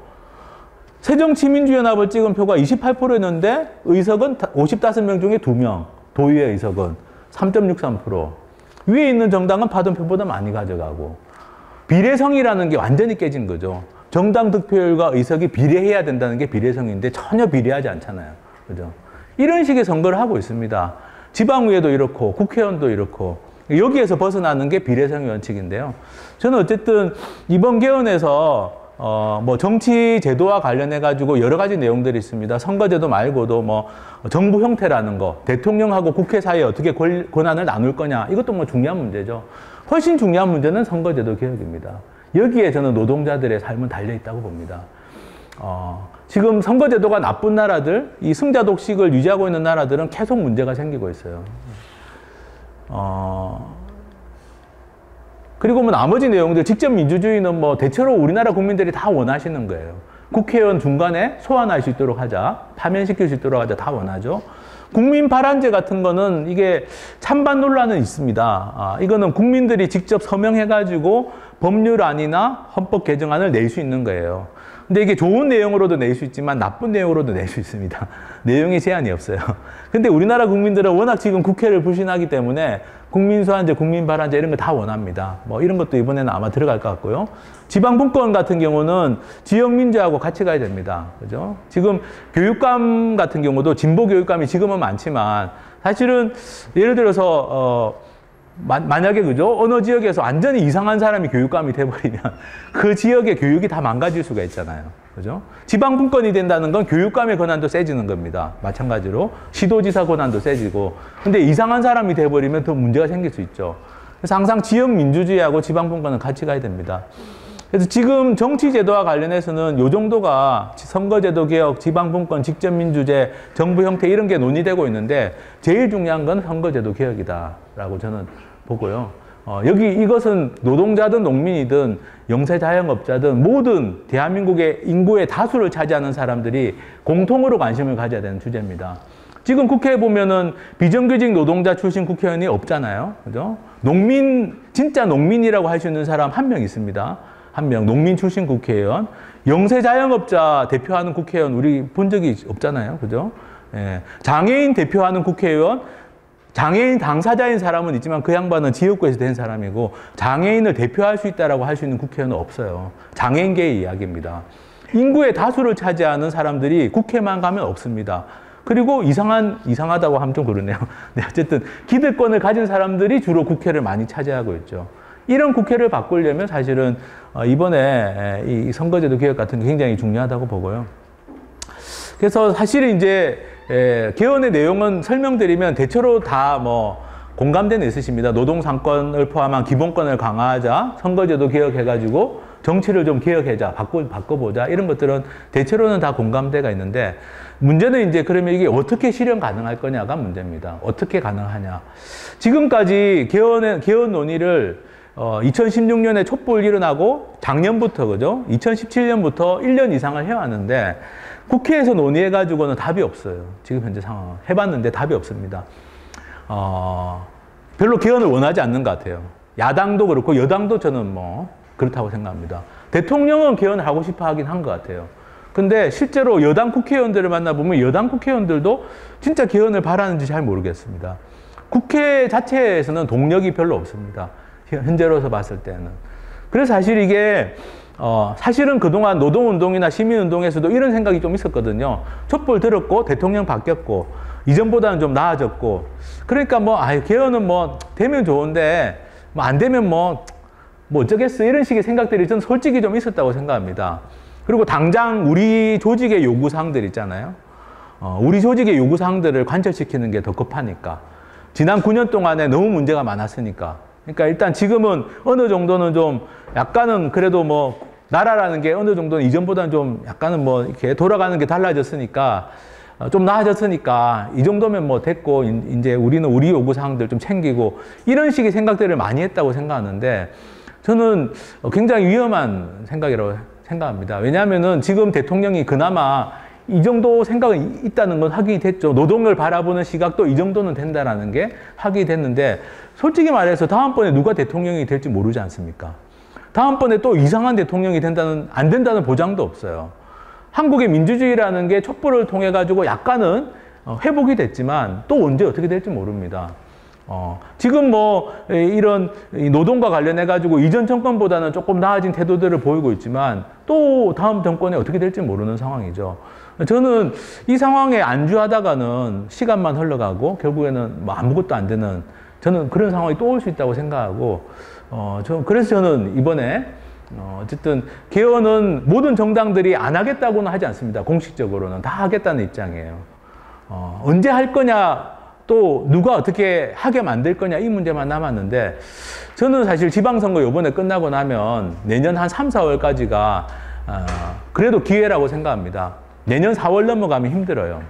새정치민주연합을 찍은 표가 28%였는데 의석은 55명 중에 2명. 도의회 의석은 3.63%. 위에 있는 정당은 받은 표보다 많이 가져가고. 비례성이라는 게 완전히 깨진 거죠. 정당 득표율과 의석이 비례해야 된다는 게 비례성인데 전혀 비례하지 않잖아요. 그죠? 이런 식의 선거를 하고 있습니다. 지방의회도 이렇고 국회의원도 이렇고. 여기에서 벗어나는 게 비례성의 원칙인데요. 저는 어쨌든 이번 개헌에서 정치 제도와 관련해가지고 여러 가지 내용들이 있습니다. 선거제도 말고도 정부 형태라는 거, 대통령하고 국회 사이에 어떻게 권한을 나눌 거냐, 이것도 중요한 문제죠. 훨씬 중요한 문제는 선거제도 개혁입니다. 여기에 저는 노동자들의 삶은 달려있다고 봅니다. 지금 선거제도가 나쁜 나라들, 이 승자 독식을 유지하고 있는 나라들은 계속 문제가 생기고 있어요. 그리고 나머지 내용들, 직접 민주주의는 대체로 우리나라 국민들이 다 원하시는 거예요. 국회의원 중간에 소환할 수 있도록 하자, 파면시킬 수 있도록 하자, 다 원하죠. 국민 발안제 같은 거는 이게 찬반 논란은 있습니다. 이거는 국민들이 직접 서명해가지고 법률안이나 헌법 개정안을 낼 수 있는 거예요. 근데 이게 좋은 내용으로도 낼 수 있지만 나쁜 내용으로도 낼 수 있습니다. 내용에 제한이 없어요. 근데 우리나라 국민들은 워낙 지금 국회를 불신하기 때문에 국민소환제, 국민발안제 이런 거 다 원합니다. 이런 것도 이번에는 아마 들어갈 것 같고요. 지방분권 같은 경우는 지역민주하고 같이 가야 됩니다. 그죠? 지금 교육감 같은 경우도 진보 교육감이 지금은 많지만 사실은 예를 들어서 만약에 그죠? 어느 지역에서 완전히 이상한 사람이 교육감이 돼버리면 그 지역의 교육이 다 망가질 수가 있잖아요. 그죠? 지방분권이 된다는 건 교육감의 권한도 세지는 겁니다. 마찬가지로 시도지사 권한도 세지고. 근데 이상한 사람이 돼버리면 더 문제가 생길 수 있죠. 그래서 항상 지역 민주주의하고 지방분권은 같이 가야 됩니다. 그래서 지금 정치제도와 관련해서는 요 정도가 선거제도 개혁, 지방분권, 직접민주제, 정부 형태 이런 게 논의되고 있는데 제일 중요한 건 선거제도 개혁이다라고 저는 보고요. 이것은 노동자든 농민이든 영세자영업자든 모든 대한민국의 인구의 다수를 차지하는 사람들이 공통으로 관심을 가져야 되는 주제입니다. 지금 국회에 보면은 비정규직 노동자 출신 국회의원이 없잖아요. 그죠? 진짜 농민이라고 할 수 있는 사람 한 명 있습니다. 한 명, 농민 출신 국회의원. 영세자영업자 대표하는 국회의원 우리 본 적이 없잖아요. 그죠? 예. 장애인 대표하는 국회의원, 장애인 당사자인 사람은 있지만 그 양반은 지역구에서 된 사람이고 장애인을 대표할 수 있다라고 할 수 있는 국회의원은 없어요. 장애인계의 이야기입니다. 인구의 다수를 차지하는 사람들이 국회만 가면 없습니다. 그리고 이상하다고 하면 좀 그러네요. 네, 어쨌든 기득권을 가진 사람들이 주로 국회를 많이 차지하고 있죠. 이런 국회를 바꾸려면 사실은 이번에 이 선거제도 개혁 같은 게 굉장히 중요하다고 보고요. 그래서 사실은 이제 개헌의 내용은 설명드리면 대체로 다 공감대는 있으십니다. 노동상권을 포함한 기본권을 강화하자, 선거제도 개혁해가지고 정치를 좀 개혁하자, 바꿔보자 이런 것들은 대체로는 다 공감대가 있는데 문제는 이제 그러면 이게 어떻게 실현 가능할 거냐가 문제입니다. 어떻게 가능하냐. 지금까지 개헌 논의를 2016년에 촛불 일어나고 작년부터 그죠? 2017년부터 1년 이상을 해왔는데 국회에서 논의해가지고는 답이 없어요. 지금 현재 상황. 해봤는데 답이 없습니다. 별로 개헌을 원하지 않는 것 같아요. 야당도 그렇고 여당도 저는 그렇다고 생각합니다. 대통령은 개헌을 하고 싶어 하긴 한 것 같아요. 근데 실제로 여당 국회의원들을 만나보면 여당 국회의원들도 진짜 개헌을 바라는지 잘 모르겠습니다. 국회 자체에서는 동력이 별로 없습니다. 현재로서 봤을 때는. 그래서 사실 이게 사실은 그동안 노동운동이나 시민운동에서도 이런 생각이 좀 있었거든요. 촛불 들었고 대통령 바뀌었고 이전보다는 좀 나아졌고 그러니까 개헌은 되면 좋은데 안 되면 어쩌겠어 이런 식의 생각들이 저는 솔직히 좀 있었다고 생각합니다. 그리고 당장 우리 조직의 요구사항들 있잖아요. 우리 조직의 요구사항들을 관철시키는 게 더 급하니까. 지난 9년 동안에 너무 문제가 많았으니까. 그러니까 일단 지금은 어느 정도는 좀 약간은 그래도 나라라는 게 어느 정도는 이전보다는 좀 약간은 이렇게 돌아가는 게 달라졌으니까 좀 나아졌으니까 이 정도면 됐고 이제 우리는 우리 요구사항들 좀 챙기고 이런 식의 생각들을 많이 했다고 생각하는데 저는 굉장히 위험한 생각이라고 생각합니다. 왜냐하면은 지금 대통령이 그나마 이 정도 생각은 있다는 건 확인이 됐죠. 노동을 바라보는 시각도 이 정도는 된다라는 게 확인이 됐는데 솔직히 말해서 다음번에 누가 대통령이 될지 모르지 않습니까? 다음번에 또 이상한 대통령이 안 된다는 보장도 없어요. 한국의 민주주의라는 게 촛불을 통해 가지고 약간은 회복이 됐지만 또 언제 어떻게 될지 모릅니다. 지금 이런 노동과 관련해 가지고 이전 정권보다는 조금 나아진 태도들을 보이고 있지만 또 다음 정권에 어떻게 될지 모르는 상황이죠. 저는 이 상황에 안주하다가는 시간만 흘러가고 결국에는 아무것도 안 되는 저는 그런 상황이 또 올 수 있다고 생각하고 그래서 저는 이번에 어쨌든 개헌은 모든 정당들이 안 하겠다고는 하지 않습니다. 공식적으로는 다 하겠다는 입장이에요. 언제 할 거냐 또 누가 어떻게 하게 만들 거냐 이 문제만 남았는데 저는 사실 지방선거 이번에 끝나고 나면 내년 한 3, 4월까지가 그래도 기회라고 생각합니다. 내년 4월 넘어가면 힘들어요.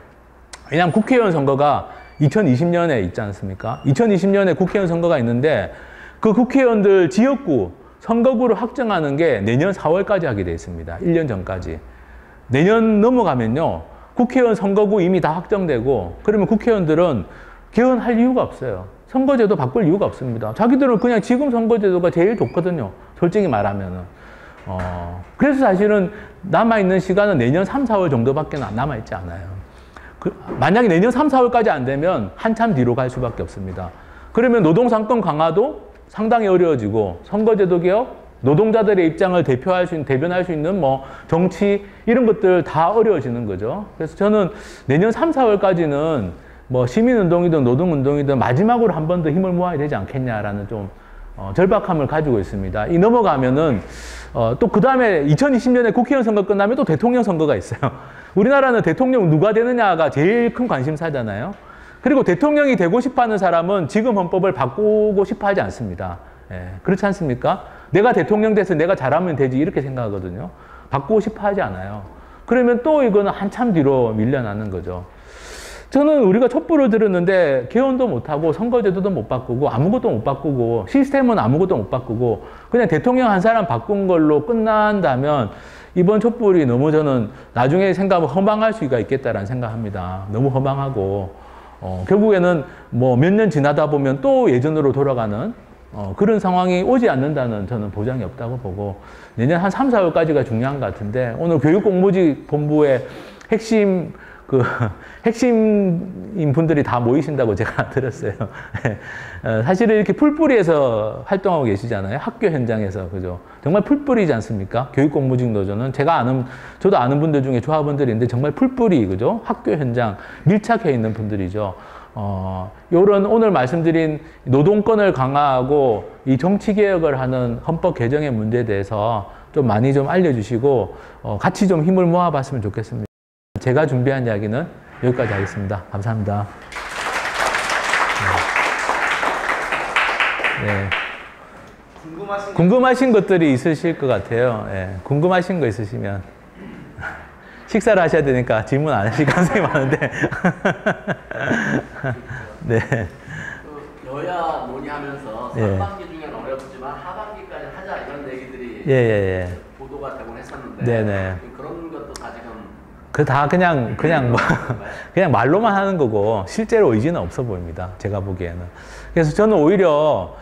왜냐하면 국회의원 선거가 2020년에 있지 않습니까? 2020년에 국회의원 선거가 있는데 그 국회의원들 지역구, 선거구를 확정하는 게 내년 4월까지 하게 돼 있습니다. 1년 전까지. 내년 넘어가면요. 국회의원 선거구 이미 다 확정되고 그러면 국회의원들은 개헌할 이유가 없어요. 선거제도 바꿀 이유가 없습니다. 자기들은 그냥 지금 선거제도가 제일 좋거든요. 솔직히 말하면은. 그래서 사실은 남아있는 시간은 내년 3, 4월 정도밖에 남아있지 않아요. 만약에 내년 3, 4월까지 안 되면 한참 뒤로 갈 수밖에 없습니다. 그러면 노동상권 강화도 상당히 어려워지고 선거제도 개혁, 노동자들의 입장을 대변할 수 있는 정치 이런 것들 다 어려워지는 거죠. 그래서 저는 내년 3, 4월까지는 뭐 시민운동이든 노동운동이든 마지막으로 한 번 더 힘을 모아야 되지 않겠냐라는 좀 절박함을 가지고 있습니다. 이 넘어가면은 또 그 다음에 2020년에 국회의원 선거 끝나면 또 대통령 선거가 있어요. 우리나라는 대통령 누가 되느냐가 제일 큰 관심사잖아요. 그리고 대통령이 되고 싶어하는 사람은 지금 헌법을 바꾸고 싶어 하지 않습니다. 예, 그렇지 않습니까? 내가 대통령 돼서 내가 잘하면 되지 이렇게 생각하거든요. 바꾸고 싶어 하지 않아요. 그러면 또 이거는 한참 뒤로 밀려나는 거죠. 저는 우리가 촛불을 들었는데 개헌도 못하고 선거제도도 못 바꾸고 아무것도 못 바꾸고 시스템은 아무것도 못 바꾸고 그냥 대통령 한 사람 바꾼 걸로 끝난다면 이번 촛불이 너무 저는 나중에 생각하면 허망할 수가 있겠다라는 생각합니다. 너무 허망하고 결국에는 뭐 몇 년 지나다 보면 또 예전으로 돌아가는 그런 상황이 오지 않는다는 저는 보장이 없다고 보고 내년 한 3, 4월까지가 중요한 것 같은데 오늘 교육공무지본부의 핵심인 분들이 다 모이신다고 제가 들었어요. 사실은 이렇게 풀뿌리에서 활동하고 계시잖아요. 학교 현장에서. 그죠? 정말 풀뿌리지 않습니까? 교육공무직 노조는 저도 아는 분들 중에 조합원들인데 정말 풀뿌리, 그죠? 학교 현장 밀착해 있는 분들이죠. 요런 오늘 말씀드린 노동권을 강화하고 이 정치개혁을 하는 헌법 개정의 문제에 대해서 좀 많이 좀 알려주시고, 같이 좀 힘을 모아봤으면 좋겠습니다. 제가 준비한 이야기는 여기까지 하겠습니다. 감사합니다. 네. 궁금하신 것들이 있으실 것 같아요. 네. 궁금하신 거 있으시면. 식사를 하셔야 되니까 질문 안 하실 가능성이 많은데. 네. 여야 논의하면서 상반기 중에는 어렵지만 하반기까지 하자 이런 얘기들이 보도가 되곤 했었는데 네네. 그런 것도 다 지금 그 다 그냥 말로만 하는 거고 실제로 의지는 없어 보입니다. 제가 보기에는. 그래서 저는 오히려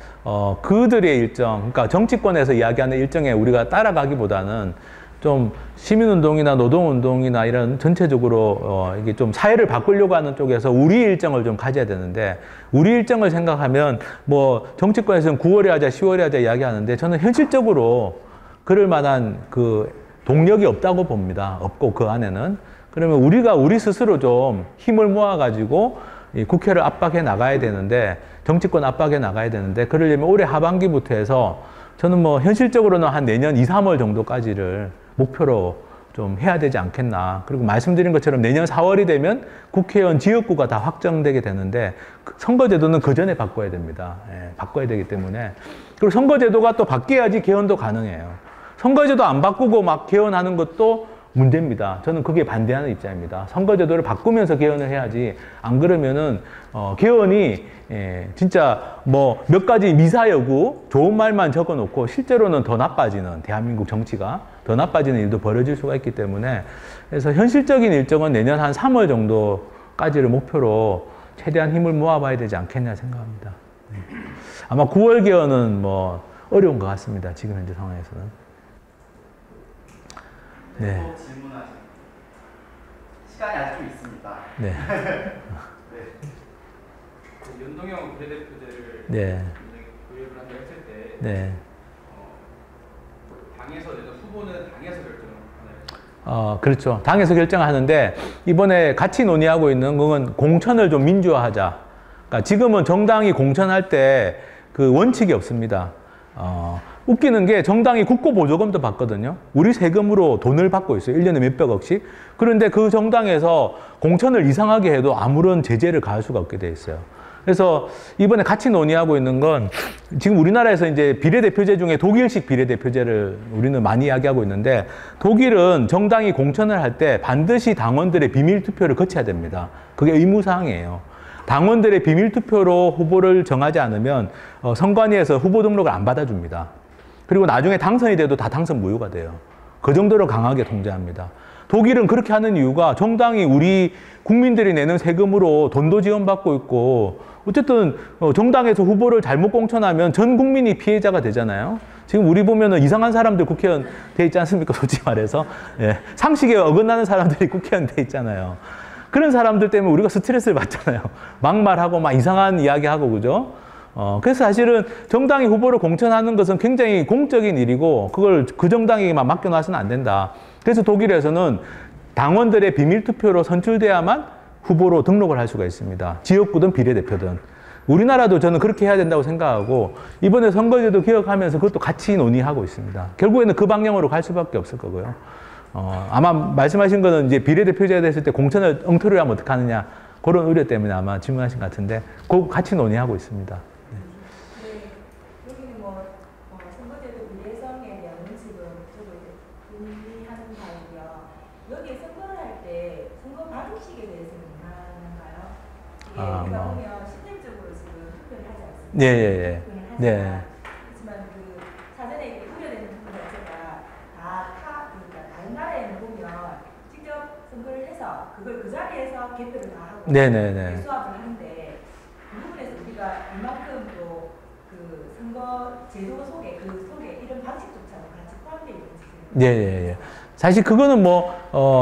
그들의 일정, 그러니까 정치권에서 이야기하는 일정에 우리가 따라가기보다는 좀 시민운동이나 노동운동이나 이런 전체적으로 이게 좀 사회를 바꾸려고 하는 쪽에서 우리 일정을 좀 가져야 되는데 우리 일정을 생각하면 뭐 정치권에서는 9월에 하자 10월에 하자 이야기하는데 저는 현실적으로 그럴 만한 그 동력이 없다고 봅니다. 없고 그 안에는. 그러면 우리가 우리 스스로 좀 힘을 모아가지고 이 국회를 압박해 나가야 되는데 정치권 압박해 나가야 되는데 그러려면 올해 하반기부터 해서 저는 뭐 현실적으로는 한 내년 2, 3월 정도까지를 목표로 좀 해야 되지 않겠나. 그리고 말씀드린 것처럼 내년 4월이 되면 국회의원 지역구가 다 확정되게 되는데 선거제도는 그 전에 바꿔야 됩니다. 바꿔야 되기 때문에. 그리고 선거제도가 또 바뀌어야지 개헌도 가능해요. 선거제도 안 바꾸고 막 개헌하는 것도 문제입니다. 저는 그게 반대하는 입장입니다. 선거제도를 바꾸면서 개헌을 해야지 안 그러면은 개헌이 진짜 뭐 몇 가지 미사여구 좋은 말만 적어놓고 실제로는 더 나빠지는 대한민국 정치가 더 나빠지는 일도 벌어질 수가 있기 때문에 그래서 현실적인 일정은 내년 한 3월 정도까지를 목표로 최대한 힘을 모아봐야 되지 않겠냐 생각합니다. 아마 9월 개헌은 뭐 어려운 것 같습니다. 지금 현재 상황에서는. 네. 또 질문하시면 시간이 아직 좀 있습니다. 네. 네. 그 연동형 비례대표제를 네. 도입을 한다 했을 때 네. 당에서 내는 후보는 당에서 결정하나요? 그렇죠. 당에서 결정하는데 이번에 같이 논의하고 있는 건 공천을 좀 민주화하자. 그러니까 지금은 정당이 공천할 때 그 원칙이 없습니다. 웃기는 게 정당이 국고보조금도 받거든요. 우리 세금으로 돈을 받고 있어요. 1년에 몇백억씩. 그런데 그 정당에서 공천을 이상하게 해도 아무런 제재를 가할 수가 없게 돼 있어요. 그래서 이번에 같이 논의하고 있는 건 지금 우리나라에서 이제 비례대표제 중에 독일식 비례대표제를 우리는 많이 이야기하고 있는데 독일은 정당이 공천을 할 때 반드시 당원들의 비밀투표를 거쳐야 됩니다. 그게 의무사항이에요. 당원들의 비밀투표로 후보를 정하지 않으면 선관위에서 후보 등록을 안 받아줍니다. 그리고 나중에 당선이 돼도 다 당선 무효가 돼요. 그 정도로 강하게 통제합니다. 독일은 그렇게 하는 이유가 정당이 우리 국민들이 내는 세금으로 돈도 지원받고 있고 어쨌든 정당에서 후보를 잘못 공천하면 전 국민이 피해자가 되잖아요. 지금 우리 보면은 이상한 사람들 국회의원 돼 있지 않습니까? 솔직히 말해서. 예. 상식에 어긋나는 사람들이 국회의원 돼 있잖아요. 그런 사람들 때문에 우리가 스트레스를 받잖아요. 막말하고 막 이상한 이야기하고 그죠? 그래서 사실은 정당이 후보를 공천하는 것은 굉장히 공적인 일이고 그걸 그 정당에게만 맡겨놔서는 안 된다. 그래서 독일에서는 당원들의 비밀투표로 선출돼야만 후보로 등록을 할 수가 있습니다. 지역구든 비례대표든. 우리나라도 저는 그렇게 해야 된다고 생각하고 이번에 선거제도 개혁하면서 그것도 같이 논의하고 있습니다. 결국에는 그 방향으로 갈 수밖에 없을 거고요. 아마 말씀하신 거는 이제 비례대표제가 됐을 때 공천을 엉터리로 하면 어떡하느냐 그런 우려 때문에 아마 질문하신 것 같은데 그거 같이 논의하고 있습니다. 여기는 뭐 선거제도 비례성에 대한 원칙은 저도 이제 동의하는 바이고요. 여기에 선거를 할 때 선거 방식에 대해서는 얼마나인가요? 이게 우리가 보면 시스템적으로 지금 투표를 하지 않습니까? 네, 예. 네. 하지만 그 사전에 이렇게 우려되는 부분 자체가 그러니까 다른 나라에는 보면 직접 선거를 해서 그걸 그 자리에서 개표를 다 하고 네네네. 수합을 하는데 그 부분에서 우리가 이만큼 또 그 선거 제도 속에 이런 방식조차도 같이 포함되어 있는지. 예. 사실 그거는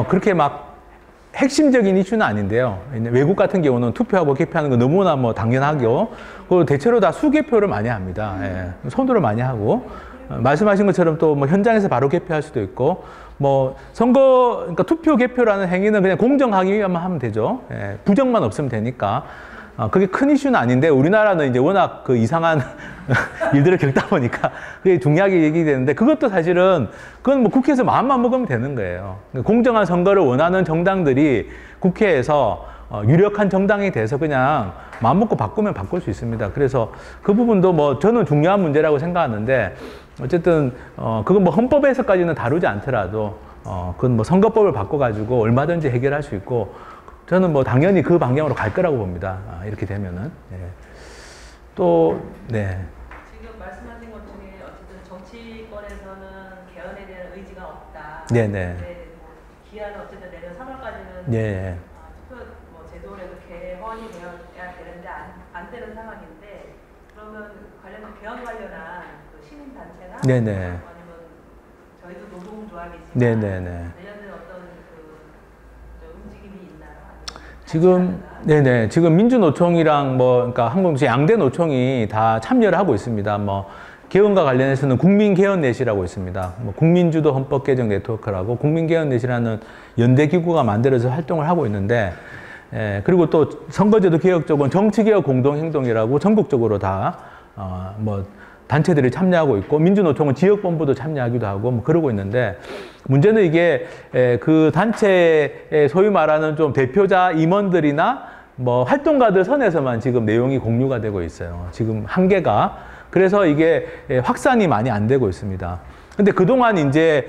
그렇게 막 핵심적인 이슈는 아닌데요. 외국 같은 경우는 투표하고 개표하는 거 너무나 당연하고, 그리고 대체로 다 수개표를 많이 합니다. 예. 손으로 많이 하고, 말씀하신 것처럼 또 현장에서 바로 개표할 수도 있고, 그러니까 투표 개표라는 행위는 그냥 공정하기 위함만 하면 되죠. 예. 부정만 없으면 되니까. 그게 큰 이슈는 아닌데, 우리나라는 이제 워낙 그 이상한 일들을 겪다 보니까 그게 중요하게 얘기되는데, 그것도 사실은, 그건 국회에서 마음만 먹으면 되는 거예요. 공정한 선거를 원하는 정당들이 국회에서 유력한 정당이 돼서 그냥 마음 먹고 바꾸면 바꿀 수 있습니다. 그래서 그 부분도 저는 중요한 문제라고 생각하는데, 어쨌든, 그건 헌법에서까지는 다루지 않더라도, 그건 선거법을 바꿔가지고 얼마든지 해결할 수 있고, 저는 당연히 그 방향으로 갈 거라고 봅니다. 이렇게 되면은. 네. 지금 말씀하신 것 중에 어쨌든 정치권에서는 개헌에 대한 의지가 없다. 네네. 기한은 어쨌든 내년 3월까지는 네. 투표 제도라도 개헌이 되어야 되는데 안 되는 상황인데, 그러면 관련된 개헌 관련한 그 시민단체나 네네. 아니면 저희도 노동조합이지만 네네네. 내년에 어떤 움직임이 있나요? 지금 민주노총이랑 그러니까 한국노총 양대 노총이 다 참여를 하고 있습니다. 개헌과 관련해서는 국민개헌넷이라고 있습니다. 국민주도 헌법개정 네트워크라고 국민개헌넷이라는 연대기구가 만들어서 활동을 하고 있는데, 그리고 또 선거제도 개혁 쪽은 정치개혁 공동행동이라고 전국적으로 다 단체들이 참여하고 있고, 민주노총은 지역본부도 참여하기도 하고 그러고 있는데, 문제는 이게 그 단체의 소위 말하는 좀 대표자 임원들이나 활동가들 선에서만 지금 내용이 공유가 되고 있어요. 지금 한계가. 그래서 이게 확산이 많이 안 되고 있습니다. 근데 그동안 이제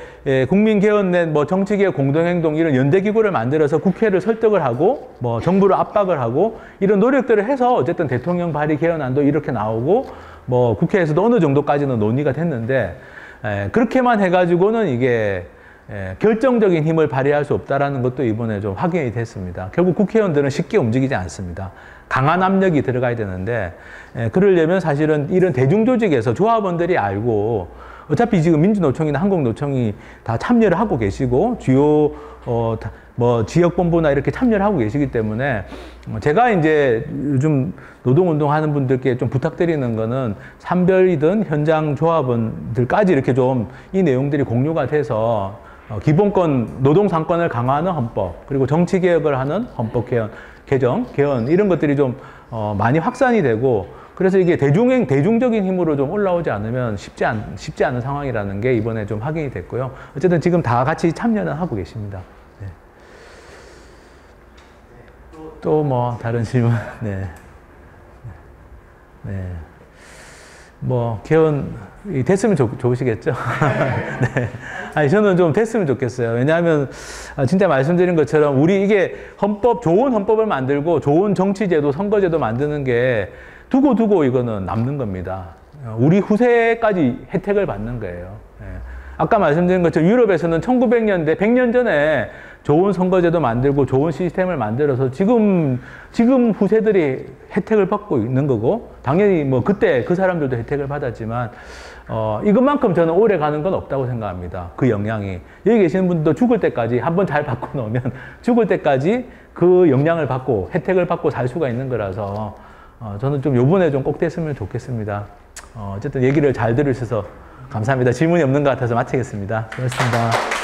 국민개헌넷, 정치개혁 공동행동 이런 연대기구를 만들어서 국회를 설득을 하고, 정부를 압박을 하고, 이런 노력들을 해서 어쨌든 대통령 발의 개헌안도 이렇게 나오고, 국회에서도 어느 정도까지는 논의가 됐는데, 그렇게만 해가지고는 이게 결정적인 힘을 발휘할 수 없다라는 것도 이번에 좀 확인이 됐습니다. 결국 국회의원들은 쉽게 움직이지 않습니다. 강한 압력이 들어가야 되는데, 그러려면 사실은 이런 대중조직에서 조합원들이 알고, 어차피 지금 민주노총이나 한국노총이 다 참여를 하고 계시고, 주요 지역본부나 이렇게 참여를 하고 계시기 때문에, 제가 이제 요즘 노동운동 하는 분들께 좀 부탁드리는 거는 산별이든 현장 조합원들까지 이렇게 좀 이 내용들이 공유가 돼서 기본권, 노동상권을 강화하는 헌법, 그리고 정치개혁을 하는 헌법 개정, 개헌, 이런 것들이 좀 많이 확산이 되고, 그래서 이게 대중적인 힘으로 좀 올라오지 않으면 쉽지 않은 상황이라는 게 이번에 좀 확인이 됐고요. 어쨌든 지금 다 같이 참여는 하고 계십니다. 네. 또 다른 질문? 네. 개헌 됐으면 좋으시겠죠? 네. 아니, 저는 좀 됐으면 좋겠어요. 왜냐하면, 진짜 말씀드린 것처럼, 우리 이게 좋은 헌법을 만들고, 좋은 정치제도, 선거제도 만드는 게 두고 이거는 남는 겁니다. 우리 후세까지 혜택을 받는 거예요. 아까 말씀드린 것처럼 유럽에서는 1900년대, 100년 전에 좋은 선거제도 만들고 좋은 시스템을 만들어서 지금 후세들이 혜택을 받고 있는 거고, 당연히 그때 그 사람들도 혜택을 받았지만, 이것만큼 저는 오래 가는 건 없다고 생각합니다. 그 영향이. 여기 계시는 분도 죽을 때까지 한번 잘 바꿔놓으면 죽을 때까지 그 영향을 받고 혜택을 받고 살 수가 있는 거라서, 저는 좀 요번에 좀 꼭 됐으면 좋겠습니다. 어쨌든 얘기를 잘 들으셔서 감사합니다. 질문이 없는 것 같아서 마치겠습니다. 고맙습니다.